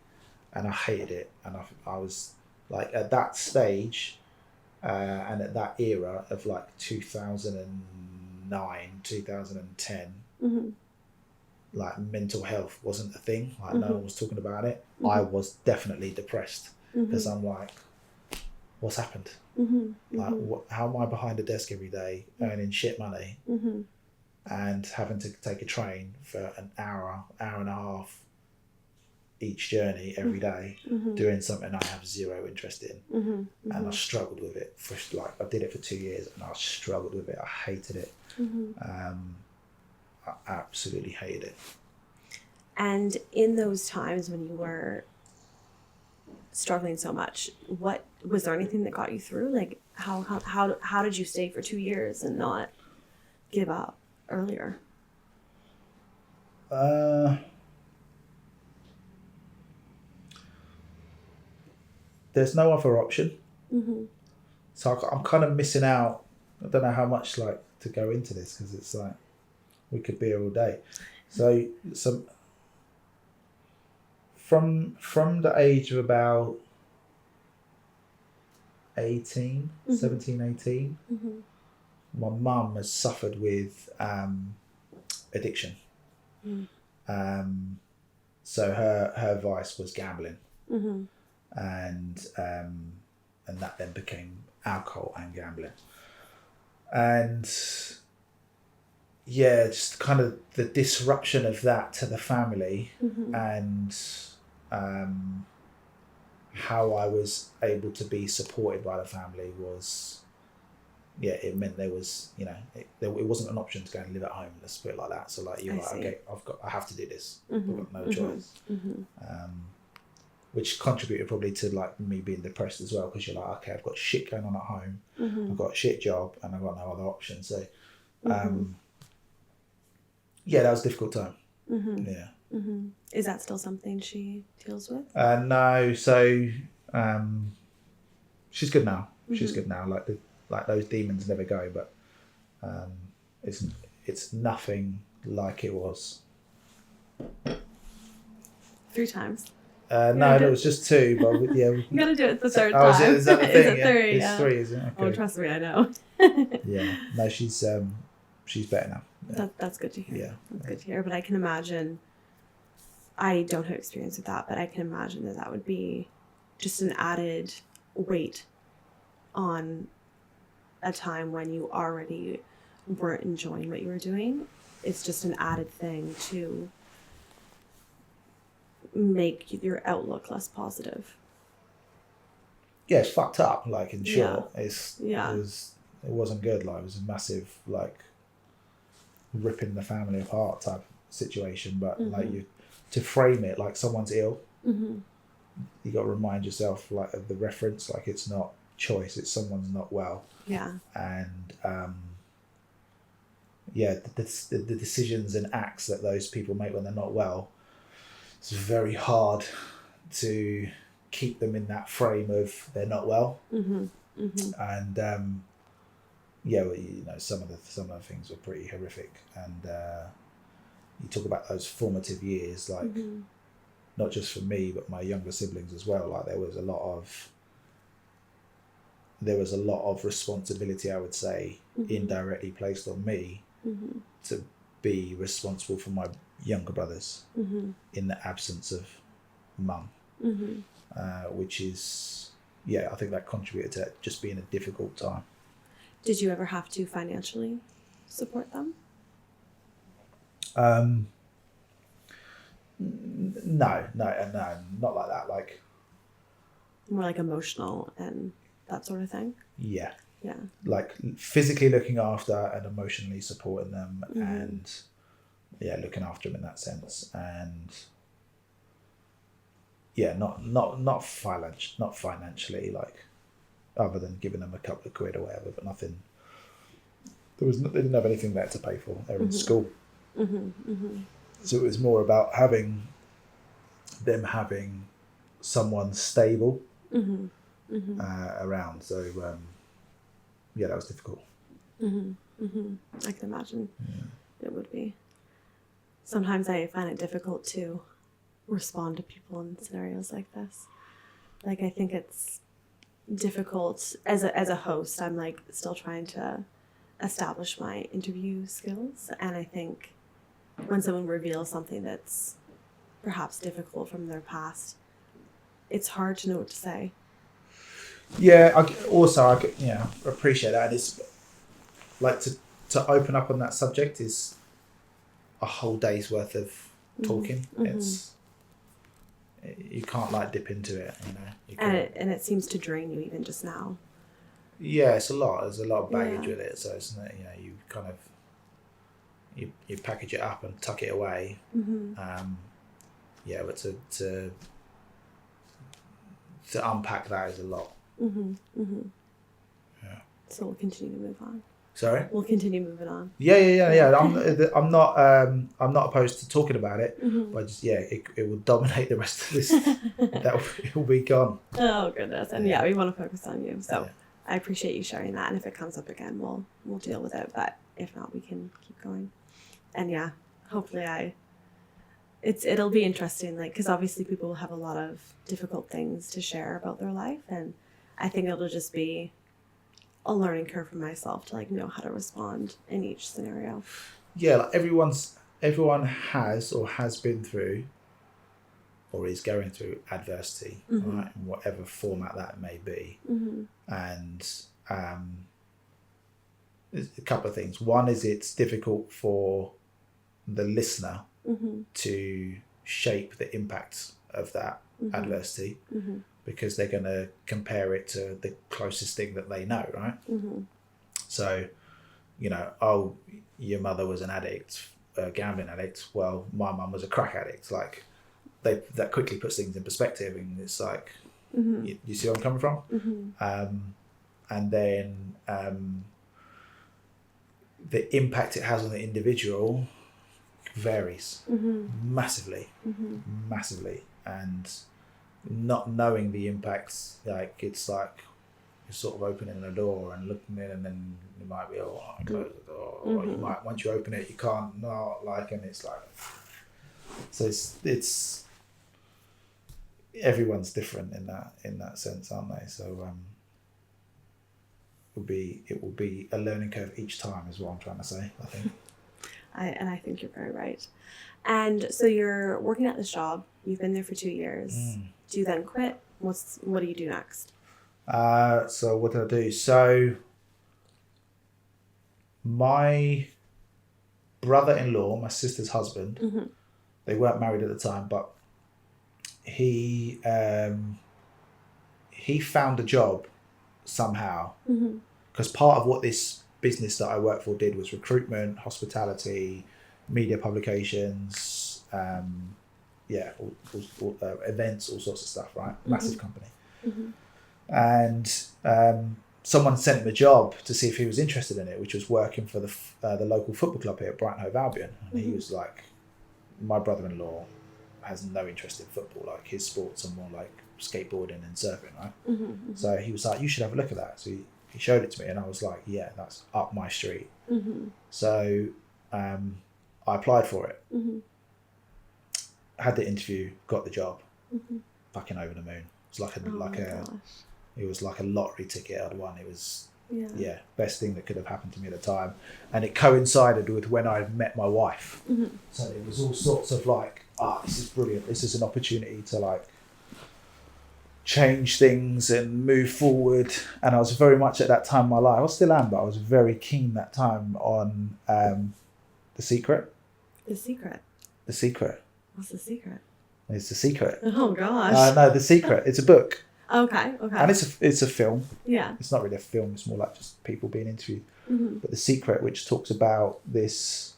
and I hated it. And I was like, at that stage and at that era of like 2009, 2010, like mental health wasn't a thing, like no one was talking about it. I was definitely depressed because I'm like, what's happened? Like, how am I behind a desk every day earning shit money and having to take a train for an hour and a half each journey every day, doing something I have zero interest in. And I struggled with it for I did it for 2 years and I struggled with it. I hated it. I absolutely hated it. And in those times when you were struggling so much, what was there anything that got you through? Like how did you stay for 2 years and not give up earlier? There's no other option. So I'm kind of missing out. I don't know how much to go into this because it's like we could be here all day. So from the age of about 17, 18, my mum has suffered with addiction. So her vice was gambling. And that then became alcohol and gambling. And just kind of the disruption of that to the family and how I was able to be supported by the family was, it meant there was, it wasn't an option to go and live at home, let's put it like that. So you're okay, I have to do this. I've got no choice. Which contributed probably to me being depressed as well, because you're like, okay, I've got shit going on at home, I've got a shit job, and I've got no other option. So, that was a difficult time. Is that still something she deals with? No, so she's good now. She's good now. Like those demons never go, but it's nothing like it was. 3 times. No, it was just 2, but you gotta do it the third time. Is that the thing? Is it 3? It's 3, isn't it? Okay. Oh, trust me, I know. No, she's better now. That's good to hear. Yeah, that's good to hear. But I can imagine. I don't have experience with that, but I can imagine that would be just an added weight on a time when you already weren't enjoying what you were doing. It's just an added thing to make your outlook less positive. Yeah, it's fucked up. In short, it wasn't good. It was a massive ripping the family apart type situation. But to frame it like someone's ill, you got to remind yourself of the reference. It's not choice; it's someone's not well. Yeah. And the decisions and acts that those people make when they're not well. It's very hard to keep them in that frame of they're not well. And some of the things were pretty horrific. And you talk about those formative years, not just for me but my younger siblings as well. There was a lot of responsibility, I would say, indirectly placed on me to be responsible for my younger brothers in the absence of mum, which is, I think that contributed to it just being a difficult time. Did you ever have to financially support them? No, not like that. More emotional and that sort of thing? Yeah. Yeah. Physically looking after and emotionally supporting them and looking after them in that sense. And not financially, other than giving them a couple of quid or whatever, but nothing. They didn't have anything there to pay for. They were in school. So it was more about having someone stable around. So that was difficult. I can imagine it would be. Sometimes I find it difficult to respond to people in scenarios like this. I think it's difficult as a host. I'm still trying to establish my interview skills, and I think when someone reveals something that's perhaps difficult from their past, it's hard to know what to say. Yeah, I appreciate that. It's to open up on that subject is a whole day's worth of talking. you can't like dip into it, you know. And it seems to drain you even just now. Yeah, it's a lot. There's a lot of baggage Yeah. with it, so it's not, you know, you kind of you package it up and tuck it away. Yeah, but to unpack that is a lot. Yeah. So we'll continue to move on. Sorry. We'll continue moving on. Yeah. I'm not opposed to talking about it, but just it will dominate the rest of this. It will be gone. Oh goodness, and we want to focus on you. So Yeah. I appreciate you sharing that, and if it comes up again, we'll deal with it. But if not, we can keep going. And hopefully it'll be interesting, like, because obviously people will have a lot of difficult things to share about their life, and I think it'll just be a learning curve for myself to like know how to respond in each scenario. Yeah, like everyone has or has been through or is going through adversity, right, in whatever format that may be. And there's a couple of things. One is it's difficult for the listener to shape the impact of that adversity, because they're going to compare it to the closest thing that they know, right? So, you know, oh, your mother was an addict, a gambling addict. Well, my mum was a crack addict. Like, that quickly puts things in perspective, and it's like, you see where I'm coming from? And then the impact it has on the individual varies massively, and not knowing the impacts, like, it's like you're sort of opening a door and looking in, and then you might be, oh, I close the door, or you might, once you open it, you can't not, like, and it's like, so it's everyone's different in that sense, aren't they? So it will be a learning curve each time, is what I'm trying to say, I think. I think you're very right. And so you're working at this job. You've been there for 2 years. Do you then quit? What do you do next? So what did I do? So my brother-in-law, my sister's husband, they weren't married at the time, but he found a job somehow, because part of what this business that I worked for did was recruitment, hospitality, media publications, events, all sorts of stuff, right? Massive company. And someone sent him a job to see if he was interested in it, which was working for the local football club here at Brighton Hove Albion. And he was like, my brother-in-law has no interest in football. Like, his sports are more like skateboarding and surfing, right? So he was like, you should have a look at that. So he showed it to me, and I was like, yeah, that's up my street. So I applied for it, had the interview, got the job, fucking over the moon. It was like a lottery ticket I'd won. It was best thing that could have happened to me at the time, and it coincided with when I met my wife. So it was all sorts of like, this is brilliant. This is an opportunity to like change things and move forward. And I was very much at that time in my life, I still am, but I was very keen that time on The Secret. The Secret. The Secret. What's The Secret? It's The Secret. Oh gosh. No, The Secret. It's a book. Okay. And it's a film. Yeah. It's not really a film. It's more like just people being interviewed. But The Secret, which talks about this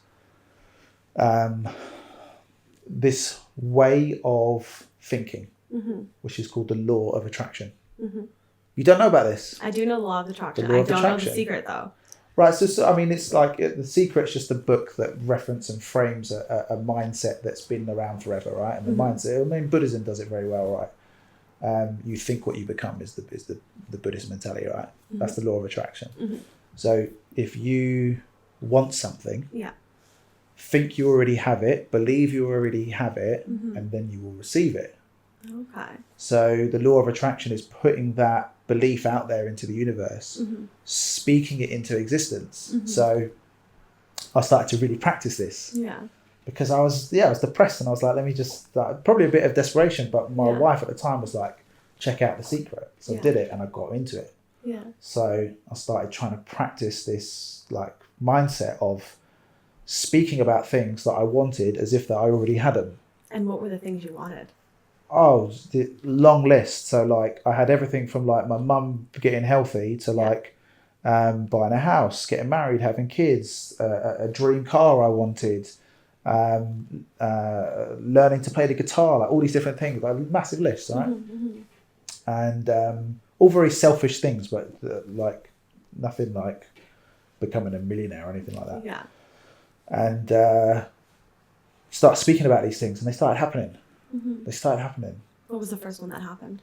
this way of thinking, which is called the law of attraction. You don't know about this? I do know the law of attraction. The law I of don't attraction. know The Secret though. Right, so I mean, it's like The Secret's just a book that references and frames a mindset that's been around forever, right? And the mindset, I mean, Buddhism does it very well, right? You think what you become is the Buddhist mentality, right? That's the law of attraction. So if you want something, think you already have it, believe you already have it, and then you will receive it. Okay. So the law of attraction is putting that belief out there into the universe, speaking it into existence. So I started to really practice this. Because I was depressed, and I was like, let me just, probably a bit of desperation, but my wife at the time was like, check out The Secret. So I did it, and I got into it. So I started trying to practice this like mindset of speaking about things that I wanted as if that I already had them. And what were the things you wanted? oh, the long list. So like I had everything from like my mum getting healthy to like buying a house, getting married, having kids, a dream car I wanted, learning to play the guitar, like all these different things, like a massive list, right? And all very selfish things, but like nothing like becoming a millionaire or anything like that. Yeah. And start speaking about these things, and they started happening. They started happening. What was the first one that happened?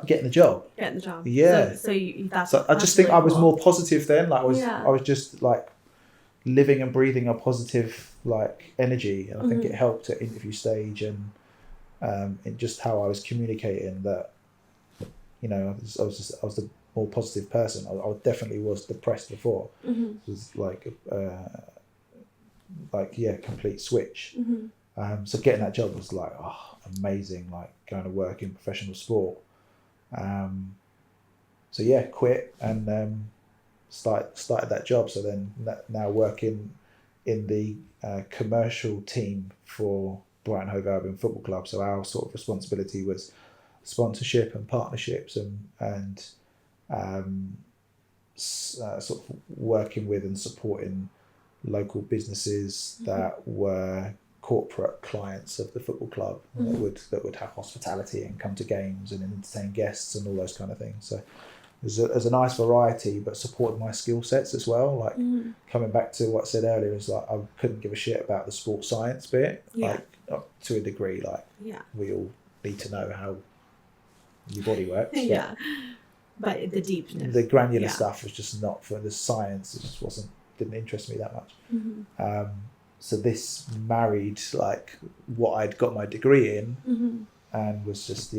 Getting the job. Getting the job. Yeah. So I just think really I was cool. more positive then. Like I was just like living and breathing a positive like energy, and I think it helped at interview stage and in just how I was communicating that, you know, I was the more positive person. I definitely was depressed before. It was complete switch. So getting that job was like, oh, amazing, like going to work in professional sport. So yeah, quit and started that job. So then now working in the commercial team for Brighton Hove Albion Football Club. So our sort of responsibility was sponsorship and partnerships and sort of working with and supporting local businesses that were corporate clients of the football club that would have hospitality and come to games and entertain guests and all those kind of things. So there's a nice variety, but supported my skill sets as well. Like coming back to what I said earlier, is like I couldn't give a shit about the sports science bit. Like to a degree, like we all need to know how your body works. But the deepness, the granular stuff was just not for the science. It just didn't interest me that much. So this married like what I'd got my degree in, and was just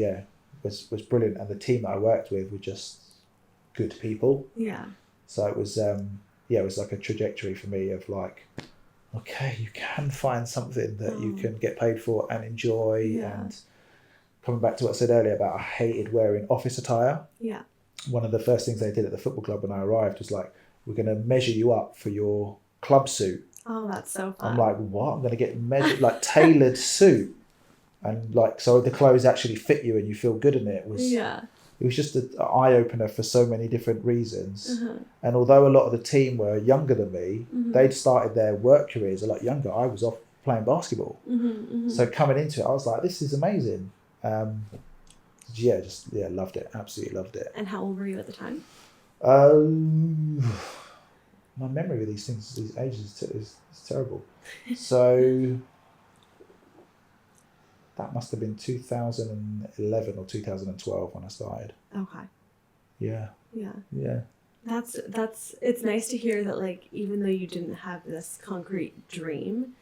was brilliant. And the team that I worked with were just good people. So it was it was like a trajectory for me of like, okay, you can find something that you can get paid for and enjoy. And coming back to what I said earlier about I hated wearing office attire. One of the first things they did at the football club when I arrived was like, we're going to measure you up for your club suit. Oh, that's so fun. I'm like, what? I'm going to get measured, like tailored suit. And like, so the clothes actually fit you and you feel good in it. It was just an eye-opener for so many different reasons. And although a lot of the team were younger than me, they'd started their work careers a lot younger. I was off playing basketball. So coming into it, I was like, this is amazing. Loved it. Absolutely loved it. And how old were you at the time? My memory with these things, these ages, is terrible. So that must have been 2011 or 2012 when I started. Okay. Yeah. That's it's nice to hear that, like, even though you didn't have this concrete dream,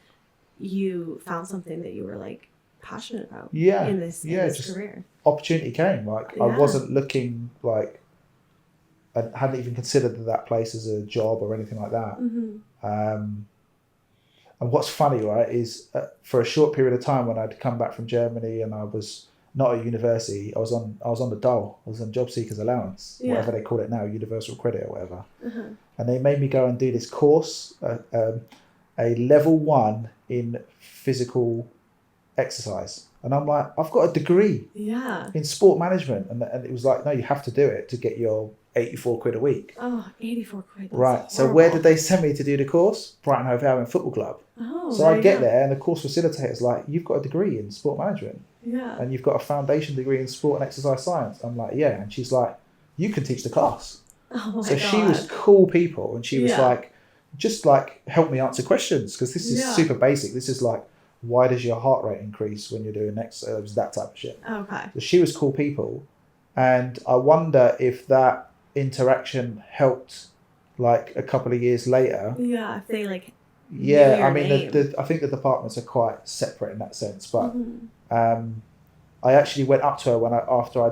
you found something that you were like passionate about. In this career. Opportunity came. Like I wasn't looking like. I hadn't even considered that place as a job or anything like that. And what's funny, right, is for a short period of time when I'd come back from Germany and I was not at university, I was on the dole. I was on job seekers allowance, whatever they call it now, universal credit or whatever. And they made me go and do this course, a level 1 in physical exercise. And I'm like, I've got a degree in sport management. And it was like, no, you have to do it to get your 84 quid a week. Oh, 84 quid. That's right. horrible. So where did they send me to do the course? Brighton Hove Albion Football Club. Oh, so I get there and the course facilitator's like, you've got a degree in sport management. And you've got a foundation degree in sport and exercise science. I'm like, yeah. And she's like, you can teach the class. Oh my so God. She was cool people. And she was like, just like, help me answer questions. Because this is super basic. This is like, why does your heart rate increase when you're doing exercise? That type of shit. Okay. So she was cool people. And I wonder if that interaction helped like a couple of years later. If they like I mean I think the departments are quite separate in that sense, but I actually went up to her after I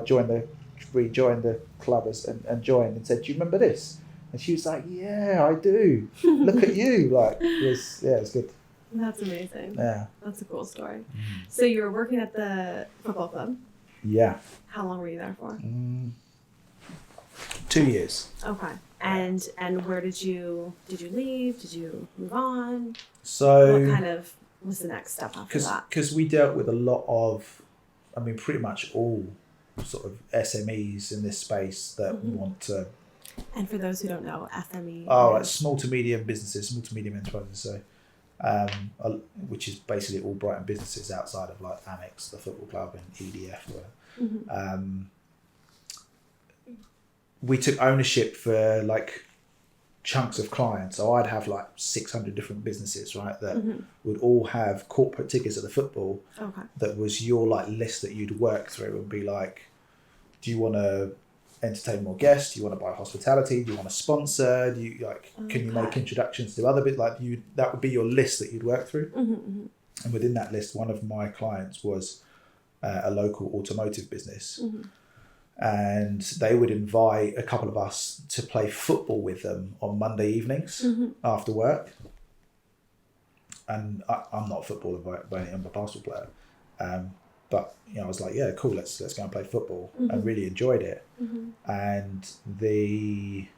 rejoined the club and joined and said, do you remember this? And she was like, yeah, I do. Look at you. Like it was good. That's amazing. Yeah, that's a cool story. So you were working at the football club. How long were you there for? 2 years. Okay. And where did you leave? Did you move on? So what kind of was the next step after that? Because we dealt with a lot of pretty much all sort of SMEs in this space that want to. And for those who don't know, SME. Like small to medium businesses, small to medium enterprises. So, which is basically all Brighton businesses outside of like Amex, the football club, and EDF. We took ownership for like chunks of clients. So I'd have like 600 different businesses, right, that would all have corporate tickets at the football. Okay. That was your like list that you'd work through and be like, do you want to entertain more guests? Do you want to buy hospitality? Do you want to sponsor? Do you like? Can you make introductions to other bits? Like that would be your list that you'd work through. And within that list, one of my clients was a local automotive business. And they would invite a couple of us to play football with them on Monday evenings after work. And I'm not a footballer, but I'm a basketball player. But I was like, yeah, cool. Let's go and play football. I really enjoyed it. And he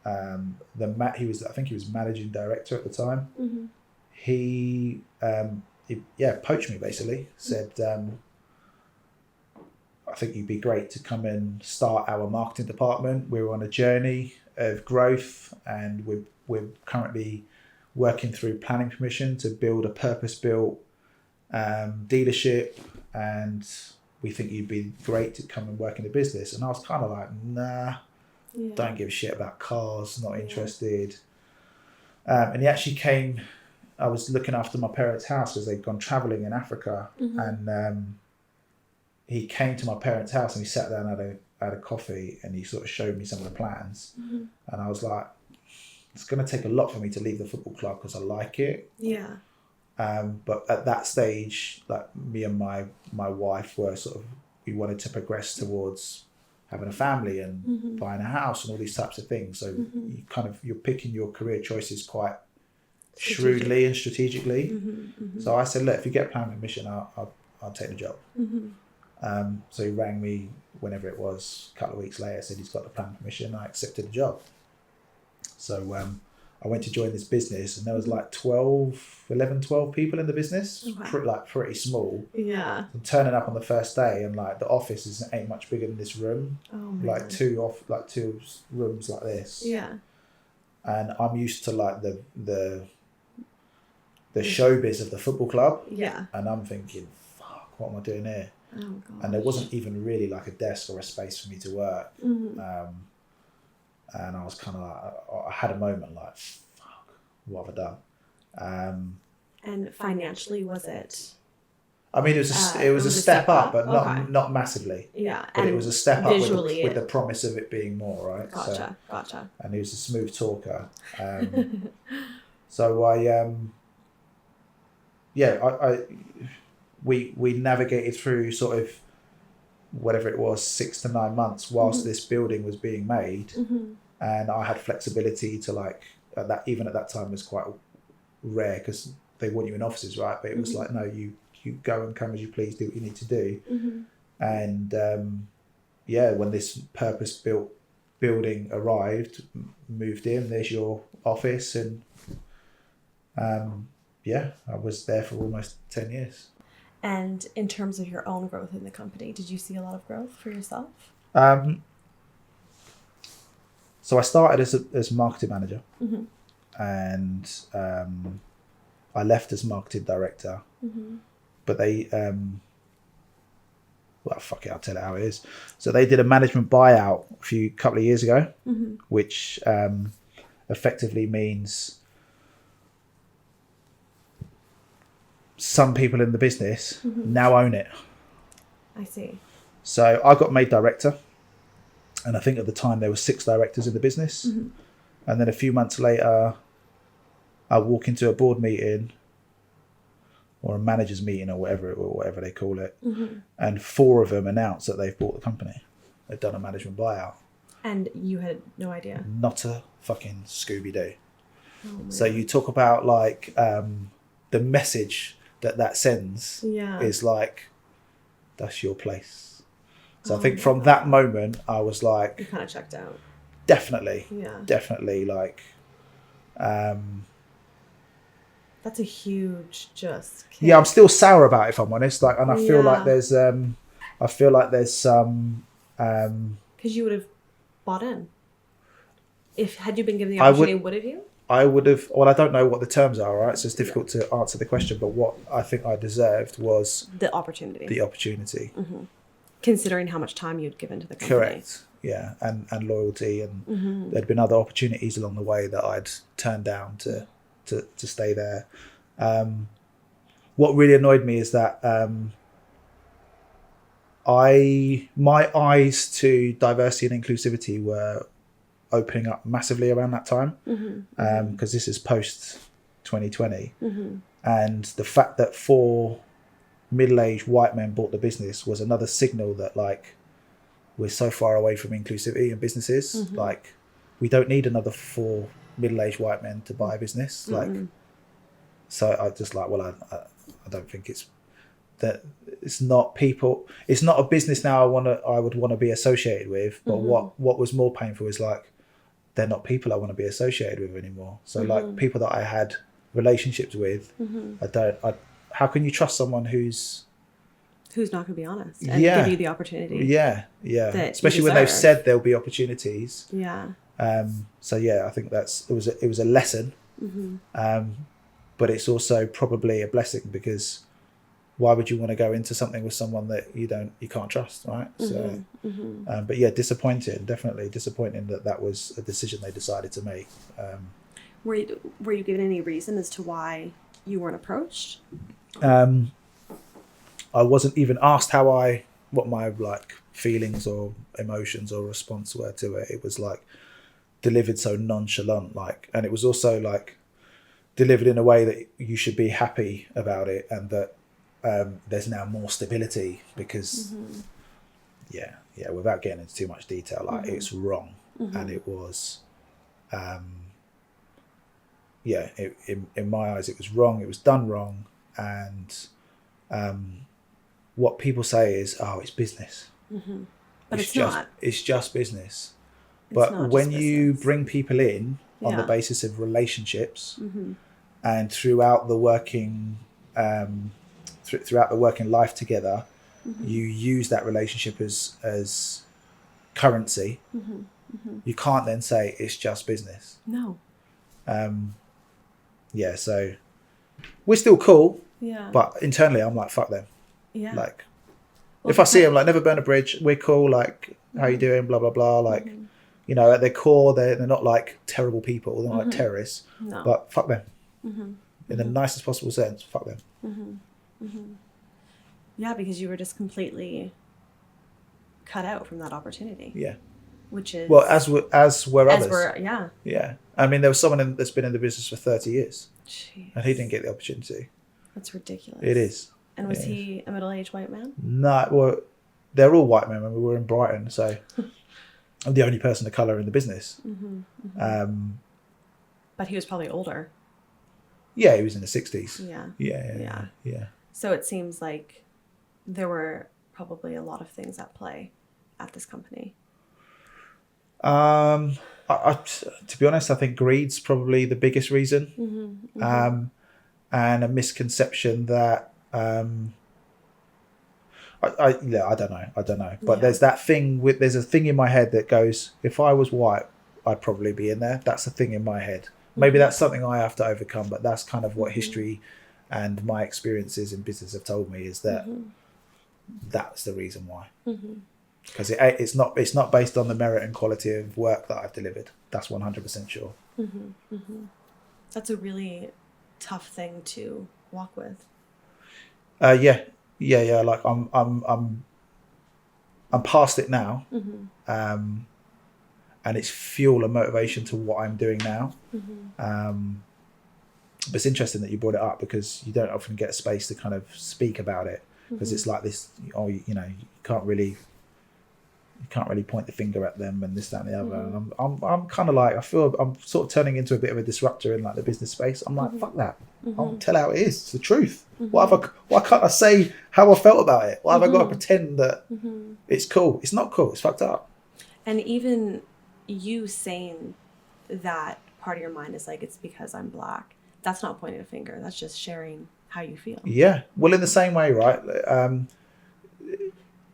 was, I think he was managing director at the time. He poached me basically. Said, I think you'd be great to come and start our marketing department. We're on a journey of growth, and we're currently working through planning permission to build a purpose-built dealership, and we think you'd be great to come and work in the business. And I was kind of like, nah, don't give a shit about cars, not interested. And he actually came. I was looking after my parents' house because they'd gone traveling in Africa, and he came to my parents' house and he sat down and had a coffee, and he sort of showed me some of the plans. And I was like, it's going to take a lot for me to leave the football club because I like it. Yeah. But at that stage, like me and my wife were we wanted to progress towards having a family and buying a house and all these types of things. So you're picking your career choices quite shrewdly and strategically. So I said, look, if you get planning permission, I'll take the job. So he rang me whenever it was, a couple of weeks later, said he's got the planning permission. I accepted the job. So I went to join this business, and there was like 12 people in the business. Pretty small. Yeah. I'm turning up on the first day, and like the office ain't much bigger than this room. Like two rooms like this. Yeah. And I'm used to like the showbiz of the football club. Yeah. And I'm thinking, fuck, what am I doing here? Oh, gosh. And there wasn't even really like a desk or a space for me to work. And I was kind of like, I had a moment like, fuck, what have I done? And financially, was it? I mean, it was a step up, but not massively. Yeah. But it was a step up with the promise of it being more, right? Gotcha. And he was a smooth talker. So we navigated through sort of whatever it was, 6 to 9 months whilst this building was being made. And I had flexibility to like, at that time was quite rare because they want you in offices, right? But it was like, no, you go and come as you please, do what you need to do. And when this purpose-built building arrived, moved in, there's your office, and I was there for almost 10 years. And in terms of your own growth in the company, did you see a lot of growth for yourself? So I started as marketing manager, and I left as marketing director. But they, fuck it, I'll tell it how it is. So they did a management buyout a couple of years ago, which effectively means some people in the business now own it. I see. So I got made director, and I think at the time there were 6 directors in the business. And then a few months later, I walk into a board meeting or a manager's meeting or whatever they call it, and 4 of them announced that they've bought the company. They've done a management buyout. And you had no idea? Not a fucking Scooby-Doo. So you talk about like the message that sends is like, that's your place. So I think from that moment I was like, you kind of checked out. Definitely like That's a huge just kick. Yeah, I'm still sour about it, if I'm honest. Like, and I feel like Yeah. there's some. Because you would have bought in. Had you been given the I opportunity, would have you? I would have. Well, I don't know what the terms are, right? So it's difficult to answer the question. But what I think I deserved was The opportunity. Mm-hmm. Considering how much time you'd given to the company. Correct. Yeah, and loyalty, and there'd been other opportunities along the way that I'd turned down to stay there. What really annoyed me is that my eyes to diversity and inclusivity were opening up massively around that time, because this is post 2020, and the fact that 4 middle-aged white men bought the business was another signal that, like, we're so far away from inclusivity in businesses. Like, we don't need another 4 middle-aged white men to buy a business. Like, so I just like, well, I don't think it's that. It's not people. It's not a business now I would want to be associated with. But what was more painful is, like, they're not people I want to be associated with anymore. So like, people that I had relationships with, how can you trust someone who's not going to be honest and give you the opportunity? Yeah. Especially when they've said there'll be opportunities. Yeah. So yeah, I think it was a lesson. But it's also probably a blessing, because why would you want to go into something with someone that you can't trust, right? So, but yeah, definitely disappointing that was a decision they decided to make. Were you given any reason as to why you weren't approached? I wasn't even asked what my like feelings or emotions or response were to it. It was like delivered so nonchalant, like, and it was also like delivered in a way that you should be happy about it, and that there's now more stability because without getting into too much detail, like, it's wrong, and it was in my eyes it was wrong, it was done wrong, and what people say is, oh, it's business. But it's not. It's just business. But when you bring people in on the basis of relationships, and throughout the working life together, you use that relationship as currency. You can't then say it's just business. No. So we're still cool. Yeah. But internally, I'm like, fuck them. Yeah. Like, if I see them, like, never burn a bridge, we're cool. Like, how you doing? Blah blah blah. Like, you know, at their core, they're not like terrible people. They're not like terrorists. No. But fuck them. In the nicest possible sense. Fuck them. Yeah, because you were just completely cut out from that opportunity. Yeah. Which is, well, as were others. Yeah. I mean, there was someone that's been in the business for 30 years. Jeez. And he didn't get the opportunity. That's ridiculous. It is. And was he a middle-aged white man? No, well, they're all white men. I mean, we were in Brighton, so I'm the only person of colour in the business. But he was probably older. Yeah, he was in the 60s. Yeah. So it seems like there were probably a lot of things at play at this company. To be honest, I think greed's probably the biggest reason. And a misconception that I don't know. But there's that thing there's a thing in my head that goes, if I was white, I'd probably be in there. That's a thing in my head. Maybe that's something I have to overcome, but that's kind of what history and my experiences in business have told me, is that that's the reason why. Because it's not based on the merit and quality of work that I've delivered. That's 100% sure. That's a really tough thing to walk with. Yeah. Like I'm past it now, and it's fuel and motivation to what I'm doing now. But it's interesting that you brought it up, because you don't often get a space to kind of speak about it, because it's like this. Oh, you can't really point the finger at them and this, that, and the other. And I'm kind of like, I feel I'm sort of turning into a bit of a disruptor in like the business space. I'm like, fuck that. I'll tell how it is. It's the truth. Why can't I say how I felt about it? Why have I got to pretend that it's cool? It's not cool. It's fucked up. And even you saying that part of your mind is like, it's because I'm black. that's not pointing a finger. That's just sharing how you feel. Yeah. Well, in the same way, right?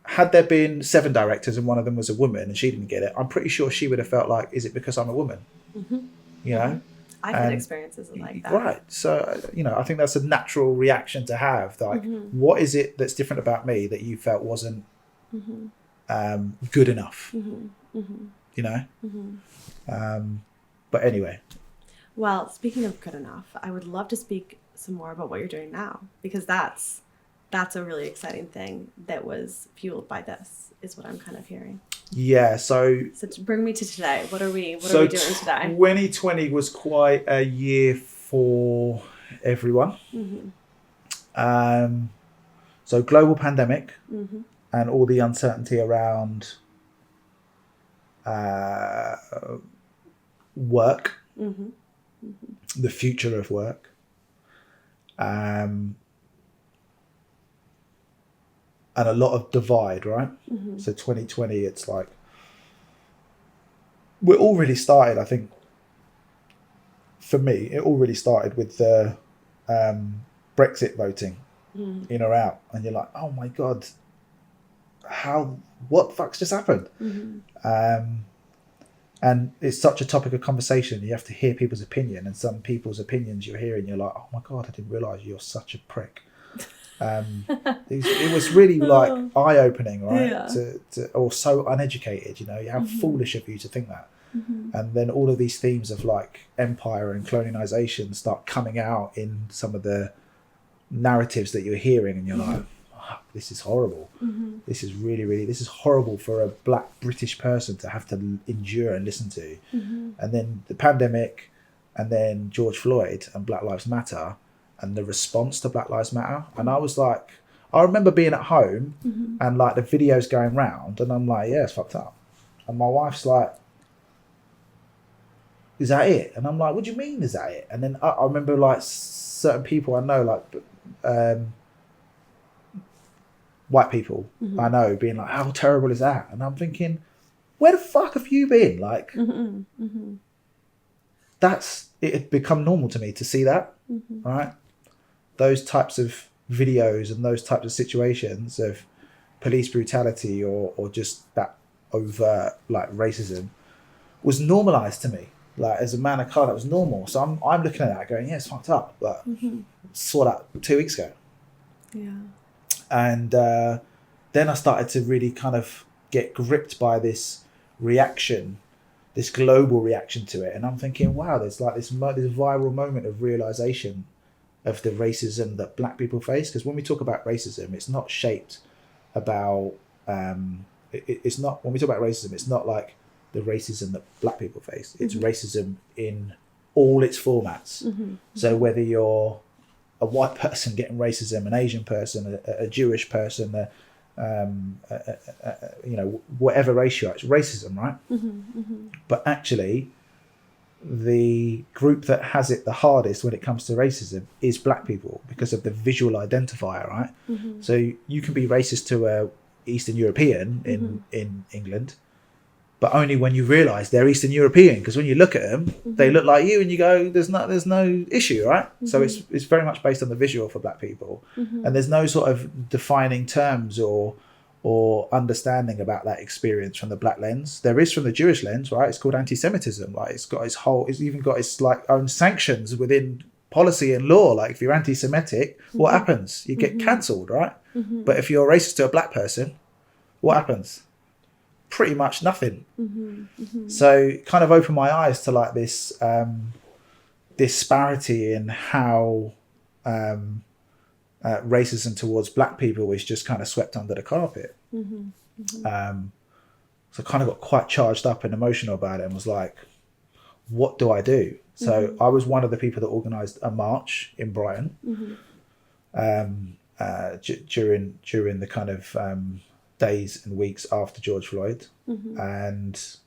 Had there been 7 directors and one of them was a woman and she didn't get it, I'm pretty sure she would have felt like, is it because I'm a woman? You know? I've had experiences like that. Right. So, I think that's a natural reaction to have. Like, what is it that's different about me that you felt wasn't good enough? But anyway. Well, speaking of good enough, I would love to speak some more about what you're doing now, because that's a really exciting thing that was fueled by this, is what I'm kind of hearing. Yeah, so to bring me to today. What are we doing today? 2020 was quite a year for everyone. So global pandemic and all the uncertainty around work, the future of work. And a lot of divide, right? So 2020, it's like, we're all really started, I think, for me, it all really started with the Brexit voting, in or out. And you're like, oh my God, what the fuck's just happened? And it's such a topic of conversation. You have to hear people's opinion, and some people's opinions you're hearing, you're like, oh my God, I didn't realise you're such a prick. It was really like eye-opening, right? Or so uneducated, how foolish of you to think that. And then all of these themes of like empire and colonization start coming out in some of the narratives that you're hearing, and you're like, oh, this is horrible. This is really, this is horrible for a black British person to have to endure and listen to. And then the pandemic, and then George Floyd and Black Lives Matter, and the response to Black Lives Matter. And I was like, I remember being at home and like the videos going round, and I'm like, yeah, it's fucked up. And my wife's like, is that it? And I'm like, what do you mean, is that it? And then I remember like certain people I know, like white people I know, being like, how terrible is that? And I'm thinking, where the fuck have you been? Like, it had become normal to me to see that, right? Those types of videos and those types of situations of police brutality or just that overt like racism was normalized to me. Like, as a man of colour, that was normal. So I'm looking at that going, yeah, it's fucked up. But saw that 2 weeks ago. Yeah. And then I started to really kind of get gripped by this reaction, this global reaction to it. And I'm thinking, wow, there's like this viral moment of realization of the racism that black people face. Because when we talk about racism, it's not shaped about, it's not, when we talk about racism, it's not like the racism that black people face. It's racism in all its formats. So whether you're a white person getting racism, an Asian person, a Jewish person, whatever race you are, it's racism, right? But actually, the group that has it the hardest when it comes to racism is black people, because of the visual identifier, right? So you can be racist to a Eastern European in England, but only when you realise they're Eastern European, because when you look at them, they look like you, and you go, there's no issue, right? So it's very much based on the visual for black people, and there's no sort of defining terms or understanding about that experience from the black lens. There is from the Jewish lens, right? It's called anti-Semitism. Like, it's even got its like own sanctions within policy and law. Like, if you're anti-Semitic, what happens? You get cancelled, right? But if you're racist to a black person, what happens? Pretty much nothing. So it kind of opened my eyes to like this disparity in how racism towards black people is just kind of swept under the carpet. So I kind of got quite charged up and emotional about it, and was like, what do I do? So I was one of the people that organised a march in Brighton during the kind of days and weeks after George Floyd, and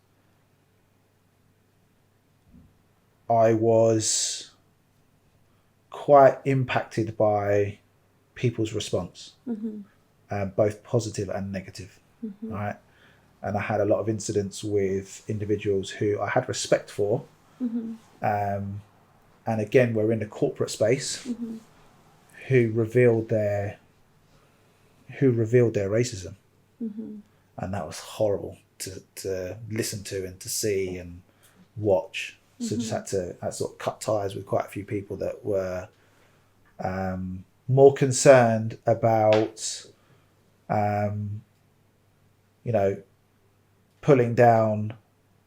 I was quite impacted by people's response, both positive and negative, right? And I had a lot of incidents with individuals who I had respect for, and and again, we're in the corporate space, who revealed their racism. And that was horrible to listen to and to see and watch. So just had to sort of cut ties with quite a few people that were more concerned about, pulling down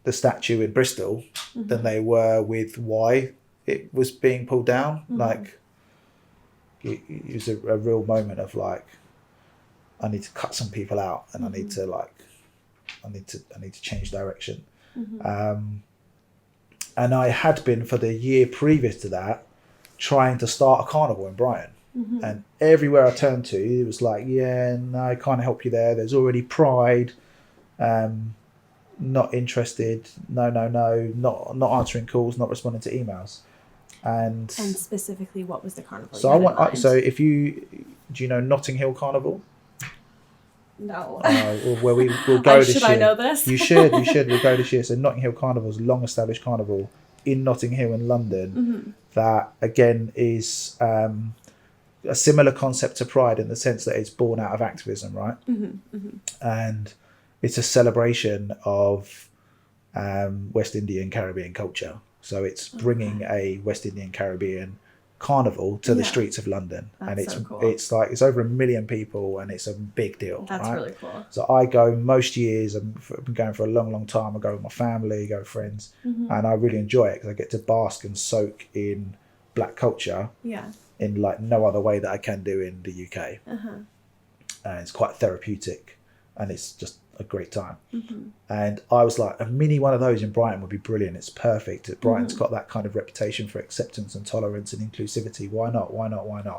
the statue in Bristol than they were with why it was being pulled down. Like, it was a real moment of like, I need to cut some people out, and I need to change direction. And I had been, for the year previous to that, trying to start a carnival in Brighton. And everywhere I turned to, it was like, yeah, no, I can't help you there. There's already Pride. Not interested. No, not answering calls, not responding to emails. And specifically, what was the carnival? So do you know Notting Hill Carnival? No. Where we'll go this year. Should I know this? You should. We'll go this year. So Notting Hill Carnival is a long-established carnival in Notting Hill in London that, again, is a similar concept to Pride in the sense that it's born out of activism, right? And it's a celebration of West Indian Caribbean culture. So it's bringing a West Indian Caribbean carnival to the streets of London. That's and it's so cool. It's like, it's over 1 million people, and it's a big deal. That's right? really cool. So I go most years. I've been going for a long time. I go with my family, go with friends, and I really enjoy it because I get to bask and soak in black culture in like no other way that I can do in the UK. And it's quite therapeutic, and it's just a great time. And I was like, a mini one of those in Brighton would be brilliant. It's perfect. Brighton's got that kind of reputation for acceptance and tolerance and inclusivity. Why not?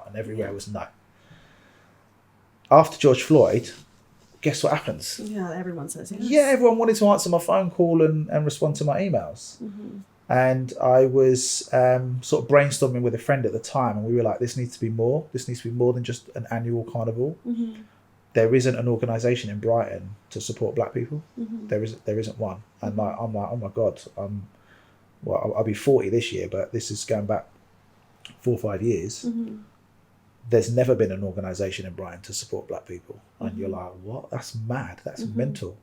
And everywhere was no. After George Floyd, guess what happens? Yeah, everyone says yes. Yeah, everyone wanted to answer my phone call and respond to my emails. And I was sort of brainstorming with a friend at the time, and we were like, this needs to be more. This needs to be more than just an annual carnival. There isn't an organisation in Brighton to support black people. There isn't one. And I'm like, oh my God, I'll be 40 this year, but this is going back 4 or 5 years. There's never been an organisation in Brighton to support black people. And you're like, what? That's mad. That's mental.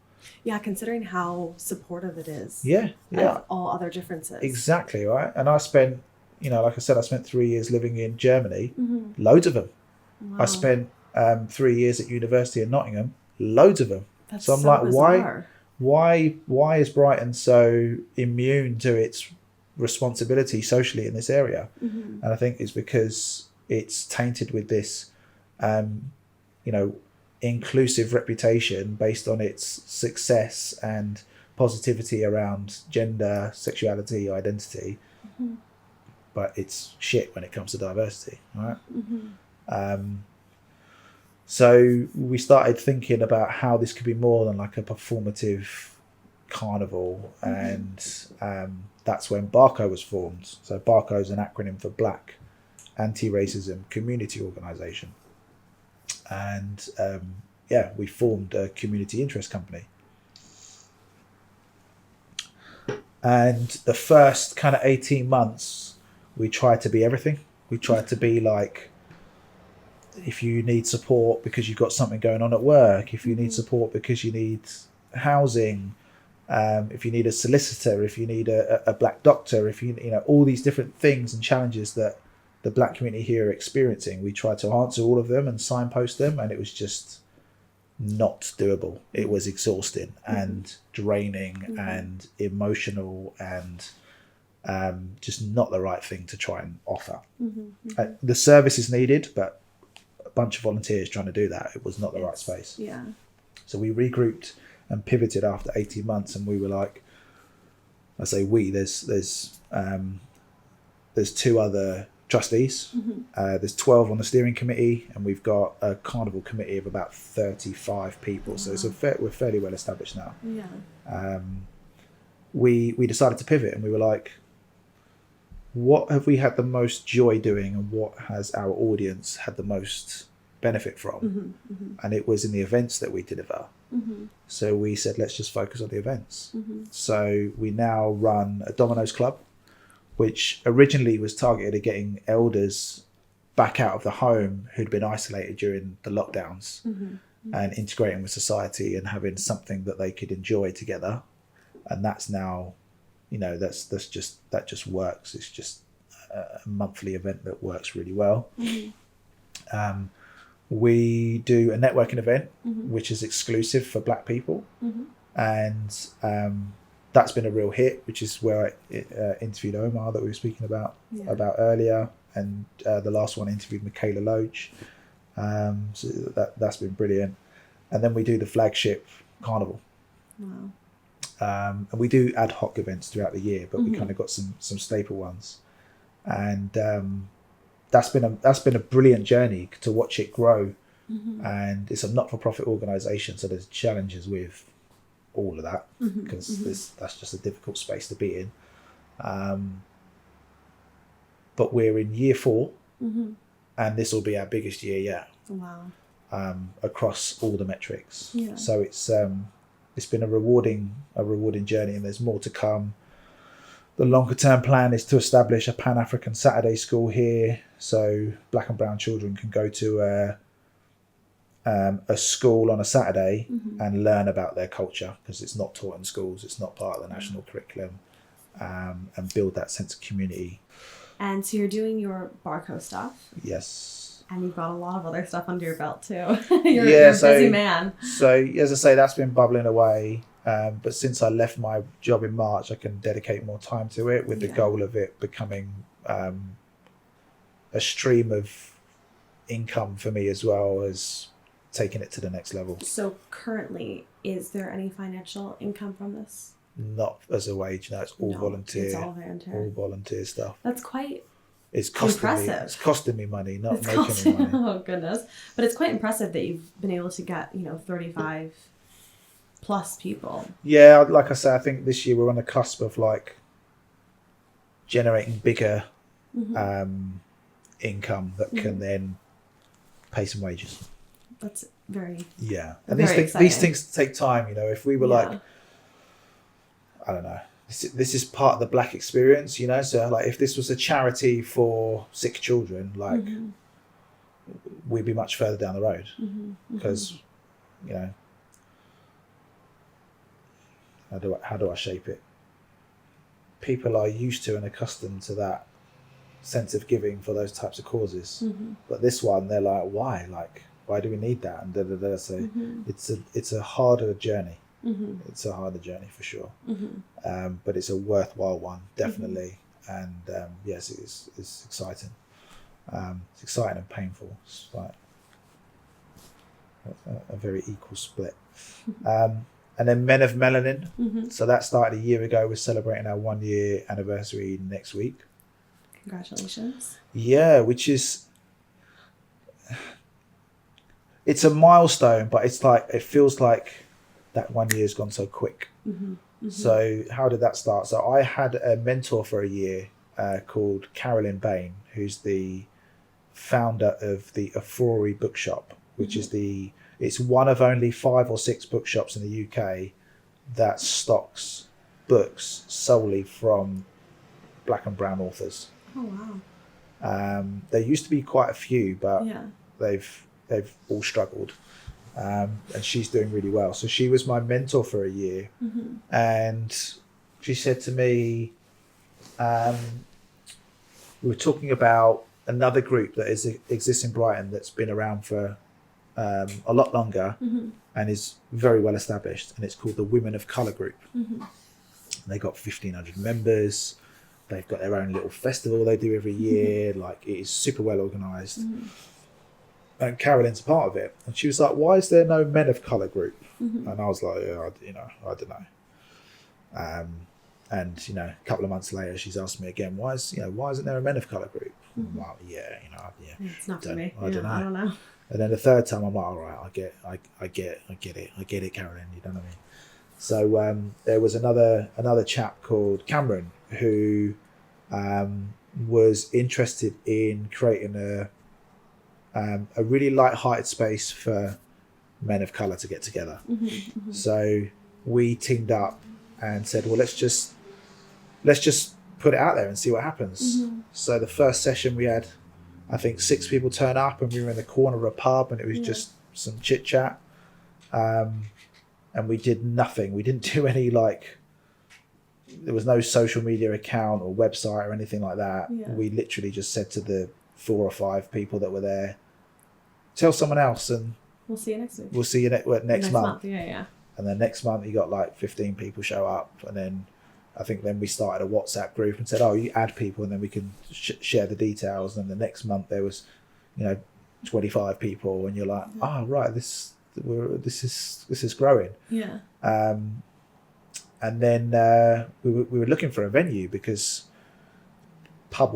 Yeah, considering how supportive it is. Yeah. Of all other differences. Exactly, right? And I spent, like I said, I spent 3 years living in Germany, loads of them. Wow. I spent 3 years at university in Nottingham, loads of them. That's so I'm so like, bizarre. why is Brighton so immune to its responsibility socially in this area? And I think it's because it's tainted with this, inclusive reputation based on its success and positivity around gender, sexuality, identity. But it's shit when it comes to diversity, right? So we started thinking about how this could be more than like a performative carnival, and that's when BARCO was formed. So BARCO is an acronym for Black Anti-Racism Community Organisation. And we formed a community interest company. And the first kind of 18 months, we tried to be everything. We tried to be like, if you need support because you've got something going on at work, if you need support because you need housing, if you need a solicitor, if you need a black doctor, if you all these different things and challenges that the black community here are experiencing, we tried to answer all of them and signpost them, and it was just not doable. It was exhausting and draining and emotional and just not the right thing to try and offer. The service is needed, but a bunch of volunteers trying to do that, it was not the right space. Yeah. So we regrouped and pivoted after 18 months, and we were like, I say we, there's 2 other trustees. There's 12 on the steering committee, and we've got a carnival committee of about 35 people. So we're fairly well established now. Yeah. We decided to pivot, and we were like, what have we had the most joy doing, and what has our audience had the most benefit from? And it was in the events that we deliver. So we said, let's just focus on the events. So we now run a Domino's Club, which originally was targeted at getting elders back out of the home who'd been isolated during the lockdowns and integrating with society and having something that they could enjoy together. And that's now, that just works. It's just a monthly event that works really well. We do a networking event, which is exclusive for Black people. And that's been a real hit, which is where I interviewed Omar that we were speaking about earlier. And the last one interviewed Michaela Loach. So that's been brilliant. And then we do the flagship carnival. Wow. And we do ad hoc events throughout the year, but we kind of got some staple ones. And that's been a brilliant journey to watch it grow. And it's a not-for-profit organisation, so there's challenges with all of that because that's just a difficult space to be in. But we're in year 4, and this will be our biggest year yet. Wow. Across all the metrics. Yeah. So it's been a rewarding journey, and there's more to come. The longer term plan is to establish a Pan-African Saturday school here, so Black and brown children can go to a school on a Saturday and learn about their culture, because it's not taught in schools, it's not part of the national curriculum, and build that sense of community. And so you're doing your BARCO stuff. Yes. And you've got a lot of other stuff under your belt too. you're a busy man. So as I say, that's been bubbling away. But since I left my job in March, I can dedicate more time to it with the goal of it becoming a stream of income for me, as well as taking it to the next level. So currently, is there any financial income from this? Not as a wage, no. It's all volunteer. It's all volunteer. All volunteer stuff. That's quite impressive. It's costing me money, not making me money. Oh goodness! But it's quite impressive that you've been able to get 35 plus people. Yeah, like I say, I think this year we're on the cusp of like generating bigger income that can then pay some wages. That's very and very these things take time. If we were like, I don't know, this is part of the Black experience, so like if this was a charity for sick children, like we'd be much further down the road, because how do I shape it? People are used to and accustomed to that sense of giving for those types of causes, but this one, they're like, why do we need that? And so it's a harder journey. It's a harder journey for sure, but it's a worthwhile one, definitely. And yes, it's exciting. It's exciting and painful. It's like a very equal split. And then Men of Melanin. So that started a year ago. We're celebrating our 1 year anniversary next week. Congratulations. Yeah, it's a milestone, but it feels like that 1 year has gone so quick. So how did that start? So I had a mentor for a year called Carolyn Bain, who's the founder of the Afori Bookshop, which is it's one of only 5 or 6 bookshops in the UK that stocks books solely from Black and brown authors. Oh wow. There used to be quite a few, but they've all struggled. And she's doing really well. So she was my mentor for a year, and she said to me, we were talking about another group that exists in Brighton that's been around for a lot longer and is very well established, and it's called the Women of Colour Group. They got 1,500 members. They've got their own little festival they do every year. Like, it is super well organised. And Carolyn's a part of it. And she was like, why is there no Men of Colour group? And I was like, I don't know. And a couple of months later, she's asked me again, why isn't there a Men of Colour group? I'm like, It's not for me. I don't know. And then the third time, I'm like, all right, I get it, Carolyn. You know what I mean? So there was another chap called Cameron who was interested in creating a really light-hearted space for men of colour to get together. So we teamed up and said, well, let's just put it out there and see what happens. So the first session we had, I think 6 people turn up, and we were in the corner of a pub, and it was just some chit chat, and we did nothing. We didn't do any there was no social media account or website or anything like that. We literally just said to the 4 or 5 people that were there, tell someone else, and we'll see you next week. We'll see you next month. Yeah. And then next month you got like 15 people show up, and then I think then we started a WhatsApp group and said, oh, you add people and then we can share the details. And the next month there was 25 people, and you're like, oh right, this is growing. And then we were looking for a venue, because pub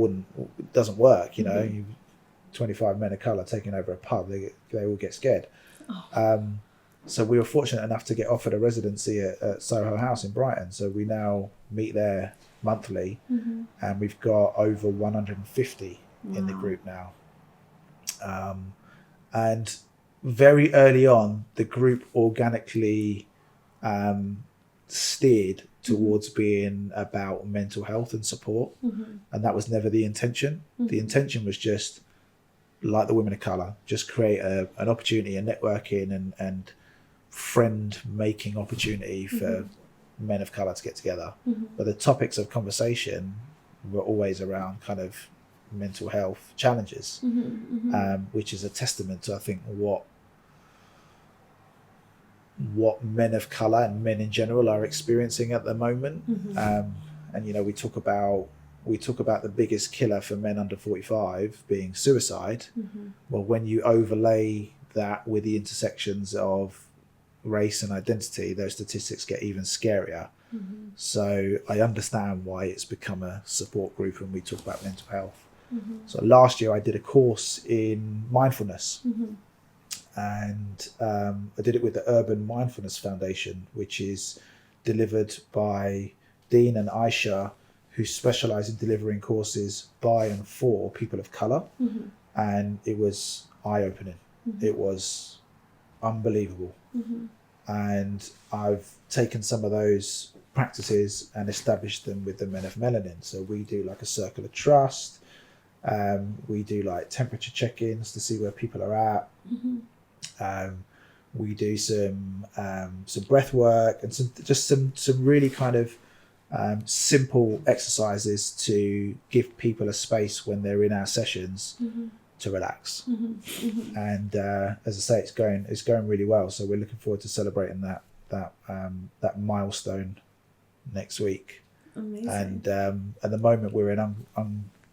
doesn't work, 25 men of colour taking over a pub, they all get scared. So we were fortunate enough to get offered a residency at Soho House in Brighton. So we now meet there monthly, and we've got over 150 in the group now. And very early on, the group organically steered towards being about mental health and support, and that was never the intention. The intention was just, like the women of colour, just create an opportunity, a networking and friend making opportunity for men of colour to get together. But the topics of conversation were always around kind of mental health challenges, which is a testament to, I think, what men of colour and men in general are experiencing at the moment. And we talk about the biggest killer for men under 45 being suicide. Well, when you overlay that with the intersections of race and identity, those statistics get even scarier. So I understand why it's become a support group when we talk about mental health. So last year I did a course in mindfulness, and I did it with the Urban Mindfulness Foundation, which is delivered by Dean and Aisha, who specialise in delivering courses by and for people of colour. And it was eye-opening. It was unbelievable. And I've taken some of those practices and established them with the men of Melanin. So we do like a circle of trust. We do like temperature check-ins to see where people are at. We do some breath work and some really kind of simple exercises to give people a space when they're in our sessions to relax. And as I say, it's going really well. So we're looking forward to celebrating that milestone next week. Amazing. And at the moment we're an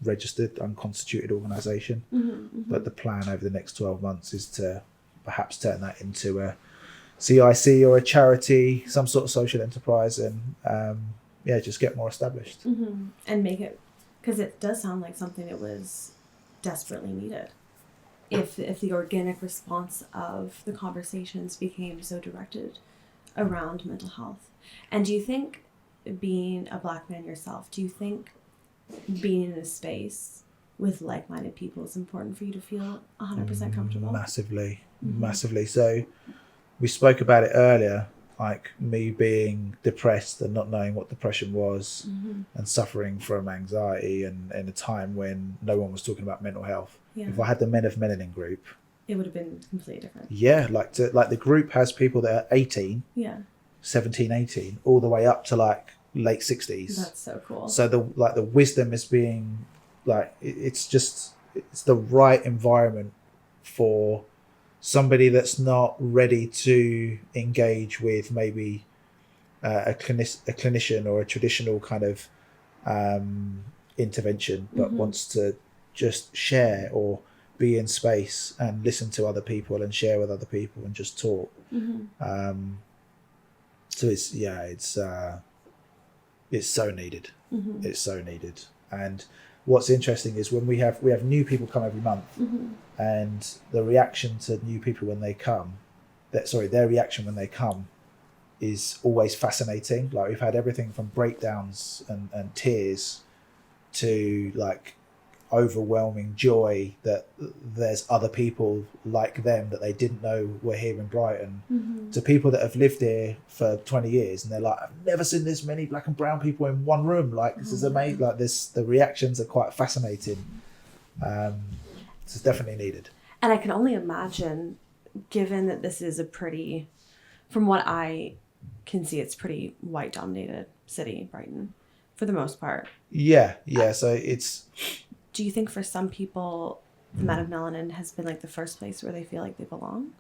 unregistered, unconstituted organisation, but the plan over the next 12 months is to perhaps turn that into a CIC or a charity, some sort of social enterprise, and just get more established. And make it, because it does sound like something that was desperately needed. If the organic response of the conversations became so directed around mental health. And do you think, being a Black man yourself, do you think being in a space with like-minded people is important for you to feel 100% comfortable? Massively. So we spoke about it earlier, like me being depressed and not knowing what depression was, and suffering from anxiety, and in a time when no one was talking about mental health. If I had the Men of Melanin group, it would have been completely different. Like the group has people that are 18, 17, 18, all the way up to like late 60s. That's so cool. So the wisdom is being like, it's the right environment for somebody that's not ready to engage with maybe a clinician or a traditional kind of intervention, but wants to just share or be in space and listen to other people and share with other people and just talk. So it's so needed. It's so needed. And what's interesting is when we have new people come every month, and the reaction to new people when they come, their reaction when they come is always fascinating. Like, we've had everything from breakdowns and tears to like overwhelming joy that there's other people like them that they didn't know were here in Brighton, to people that have lived here for 20 years and they're like, I've never seen this many black and brown people in one room, like this is amazing. Like the reactions are quite fascinating. It's definitely needed. And I can only imagine, given that this is a pretty, from what I can see, it's pretty white dominated city, Brighton, for the most part. Yeah. So it's... Do you think for some people, the Men of Melanin has been like the first place where they feel like they belong?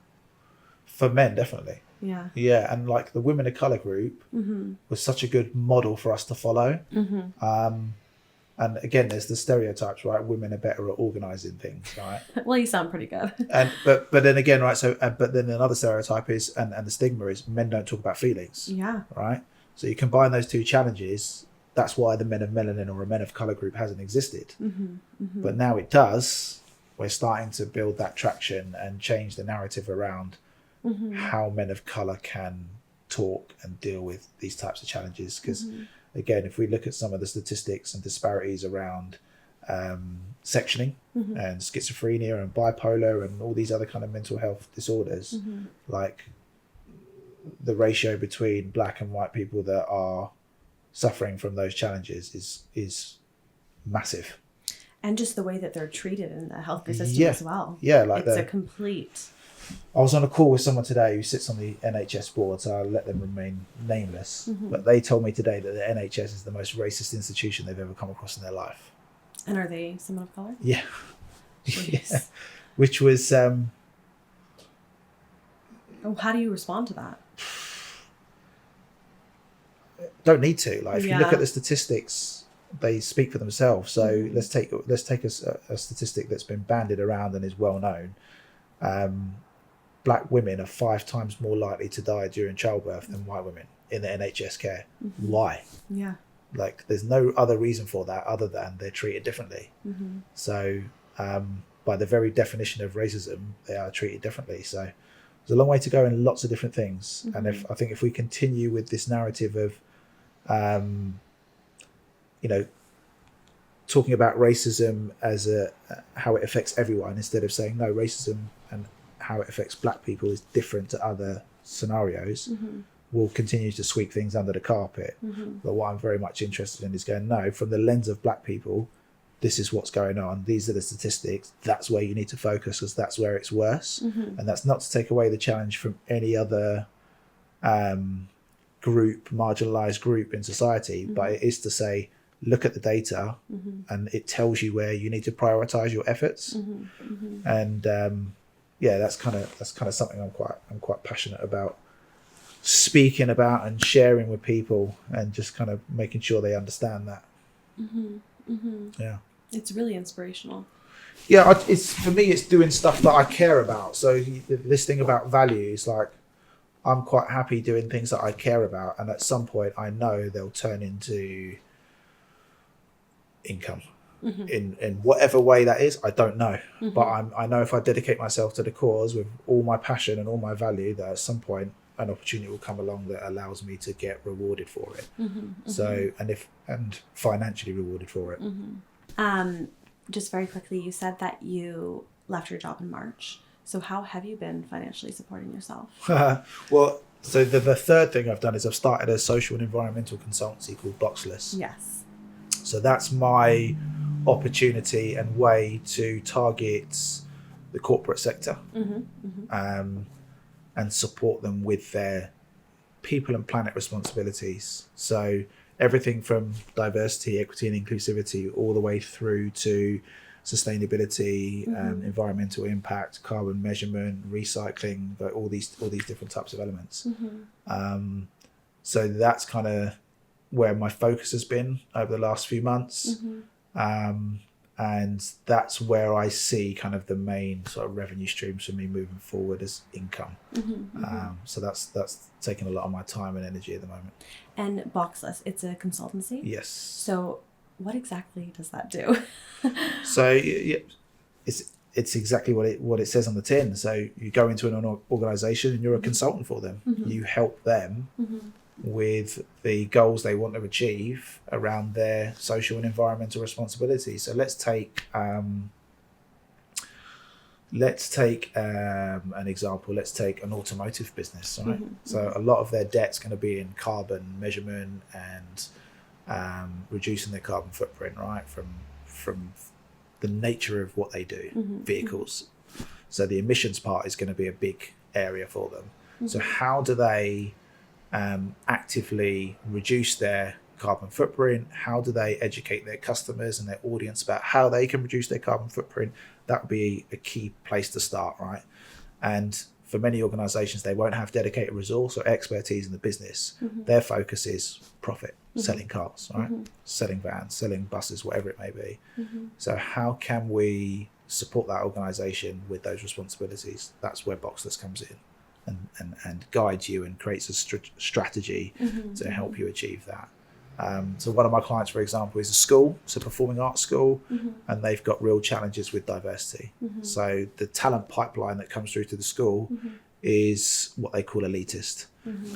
For men, definitely. Yeah. Yeah, and like the Women of Colour group was such a good model for us to follow. And again, there's the stereotypes, right? Women are better at organising things, right? Well, you sound pretty good. And but then again, right? So, but then another stereotype is, and the stigma is, men don't talk about feelings. Yeah. Right. So you combine those two challenges. That's why the Men of Melanin or a Men of Colour group hasn't existed. But now it does. We're starting to build that traction and change the narrative around how men of colour can talk and deal with these types of challenges. Because again, if we look at some of the statistics and disparities around sectioning and schizophrenia and bipolar and all these other kind of mental health disorders, like the ratio between black and white people that are suffering from those challenges is massive. And just the way that they're treated in the healthcare system as well. Yeah, like it's a complete... I was on a call with someone today who sits on the NHS board, so I'll let them remain nameless. But they told me today that the NHS is the most racist institution they've ever come across in their life. And are they someone of colour? Yeah. Yeah. Which was... how do you respond to that? Don't need to. Like, if you look at the statistics, they speak for themselves. So let's take a statistic that's been bandied around and is well known. Black women are 5 times more likely to die during childbirth than white women in the NHS care. Why? Yeah. Like, there's no other reason for that other than they're treated differently. So by the very definition of racism, they are treated differently. So there's a long way to go in lots of different things. And I think if we continue with this narrative of talking about racism as how it affects everyone, instead of saying no, racism and how it affects black people is different to other scenarios, we'll continue to sweep things under the carpet. But what I'm very much interested in is going, no, from the lens of black people, this is what's going on, these are the statistics, that's where you need to focus, because that's where it's worse. And that's not to take away the challenge from any other marginalized group in society, but it is to say, look at the data and it tells you where you need to prioritize your efforts. And that's kind of something I'm quite passionate about speaking about and sharing with people, and just kind of making sure they understand that. Yeah, it's really inspirational. Yeah, it's for me, it's doing stuff that I care about. So this thing about values, like, I'm quite happy doing things that I care about, and at some point I know they'll turn into income in whatever way that is. I don't know, but I know if I dedicate myself to the cause with all my passion and all my value, that at some point an opportunity will come along that allows me to get rewarded for it. So and financially rewarded for it. Just very quickly, you said that you left your job in March. So how have you been financially supporting yourself? Well, so the third thing I've done is I've started a social and environmental consultancy called Boxless. Yes. So that's my opportunity and way to target the corporate sector and support them with their people and planet responsibilities. So everything from diversity, equity and inclusivity all the way through to sustainability, environmental impact, carbon measurement, recycling, like all these different types of elements. So that's kind of where my focus has been over the last few months. And that's where I see kind of the main sort of revenue streams for me moving forward as income. So that's taking a lot of my time and energy at the moment. And Boxless, it's a consultancy? Yes. So what exactly does that do? So it's exactly what it says on the tin. So you go into an organization and you're a consultant for them. You help them with the goals they want to achieve around their social and environmental responsibility. So let's take an example. Let's take an automotive business, right? So a lot of their debt's going to be in carbon measurement and reducing their carbon footprint, right, from the nature of what they do, vehicles. So the emissions part is going to be a big area for them. So how do they actively reduce their carbon footprint? How do they educate their customers and their audience about how they can reduce their carbon footprint? That would be a key place to start, right? And for many organizations, they won't have dedicated resource or expertise in the business. Their focus is profit, selling cars, right? Selling vans, selling buses, whatever it may be. So how can we support that organization with those responsibilities? That's where Boxless comes in and guides you and creates a strategy to help you achieve that. So one of my clients, for example, is a school, so performing arts school, and they've got real challenges with diversity. So the talent pipeline that comes through to the school is what they call elitist.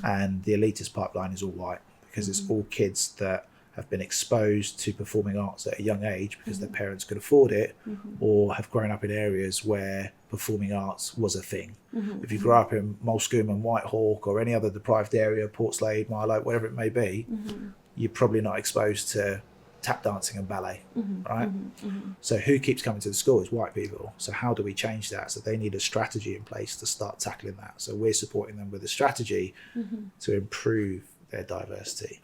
And the elitist pipeline is all white because it's all kids that have been exposed to performing arts at a young age because their parents could afford it or have grown up in areas where performing arts was a thing. If you grew up in Moulsecoomb and Whitehawk or any other deprived area, Portslade, Milo, whatever it may be, you're probably not exposed to tap dancing and ballet, right? So who keeps coming to the school is white people. So how do we change that? So they need a strategy in place to start tackling that. So we're supporting them with a strategy to improve their diversity.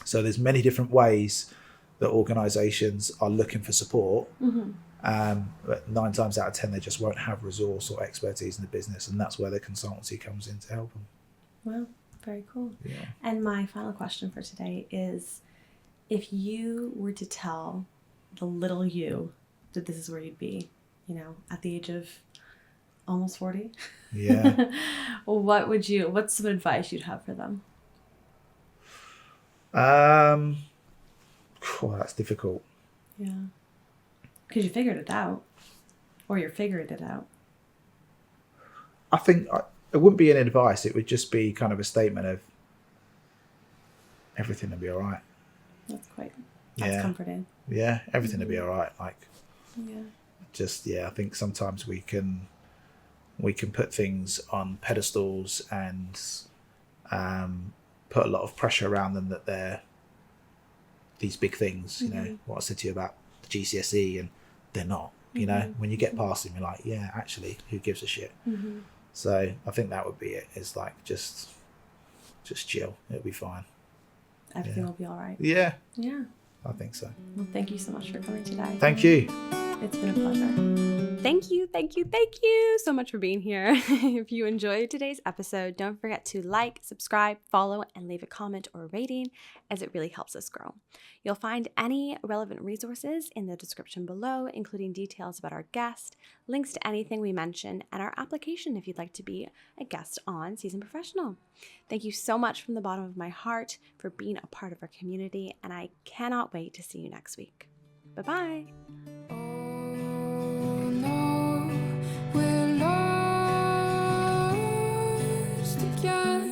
So there's many different ways that organisations are looking for support, but 9 times out of 10 they just won't have resource or expertise in the business, and that's where the consultancy comes in to help them. Wow, very cool. Yeah. And my final question for today is, if you were to tell the little you that this is where you'd be, at the age of almost 40, yeah, what's some advice you'd have for them? That's difficult. Yeah. Because you figured it out. Or you're figuring it out. I think it wouldn't be an advice. It would just be kind of a statement of everything will be all right. That's comforting. Yeah, everything will be all right. I think sometimes we can put things on pedestals and put a lot of pressure around them that they're these big things, what I said to you about the GCSE, and they're not, when you get past them, you're like, yeah, actually, who gives a shit? So I think that would be it. It's like, just chill. It'll be fine. Everything will be all right. Yeah. Yeah. I think so. Well, thank you so much for coming today. Thank you. It's been a pleasure. Thank you so much for being here. If you enjoyed today's episode, don't forget to like, subscribe, follow, and leave a comment or a rating, as it really helps us grow. You'll find any relevant resources in the description below, including details about our guest, links to anything we mention, and our application if you'd like to be a guest on Seasoned Professional. Thank you so much from the bottom of my heart for being a part of our community, and I cannot wait to see you next week. Bye-bye. We're lost again.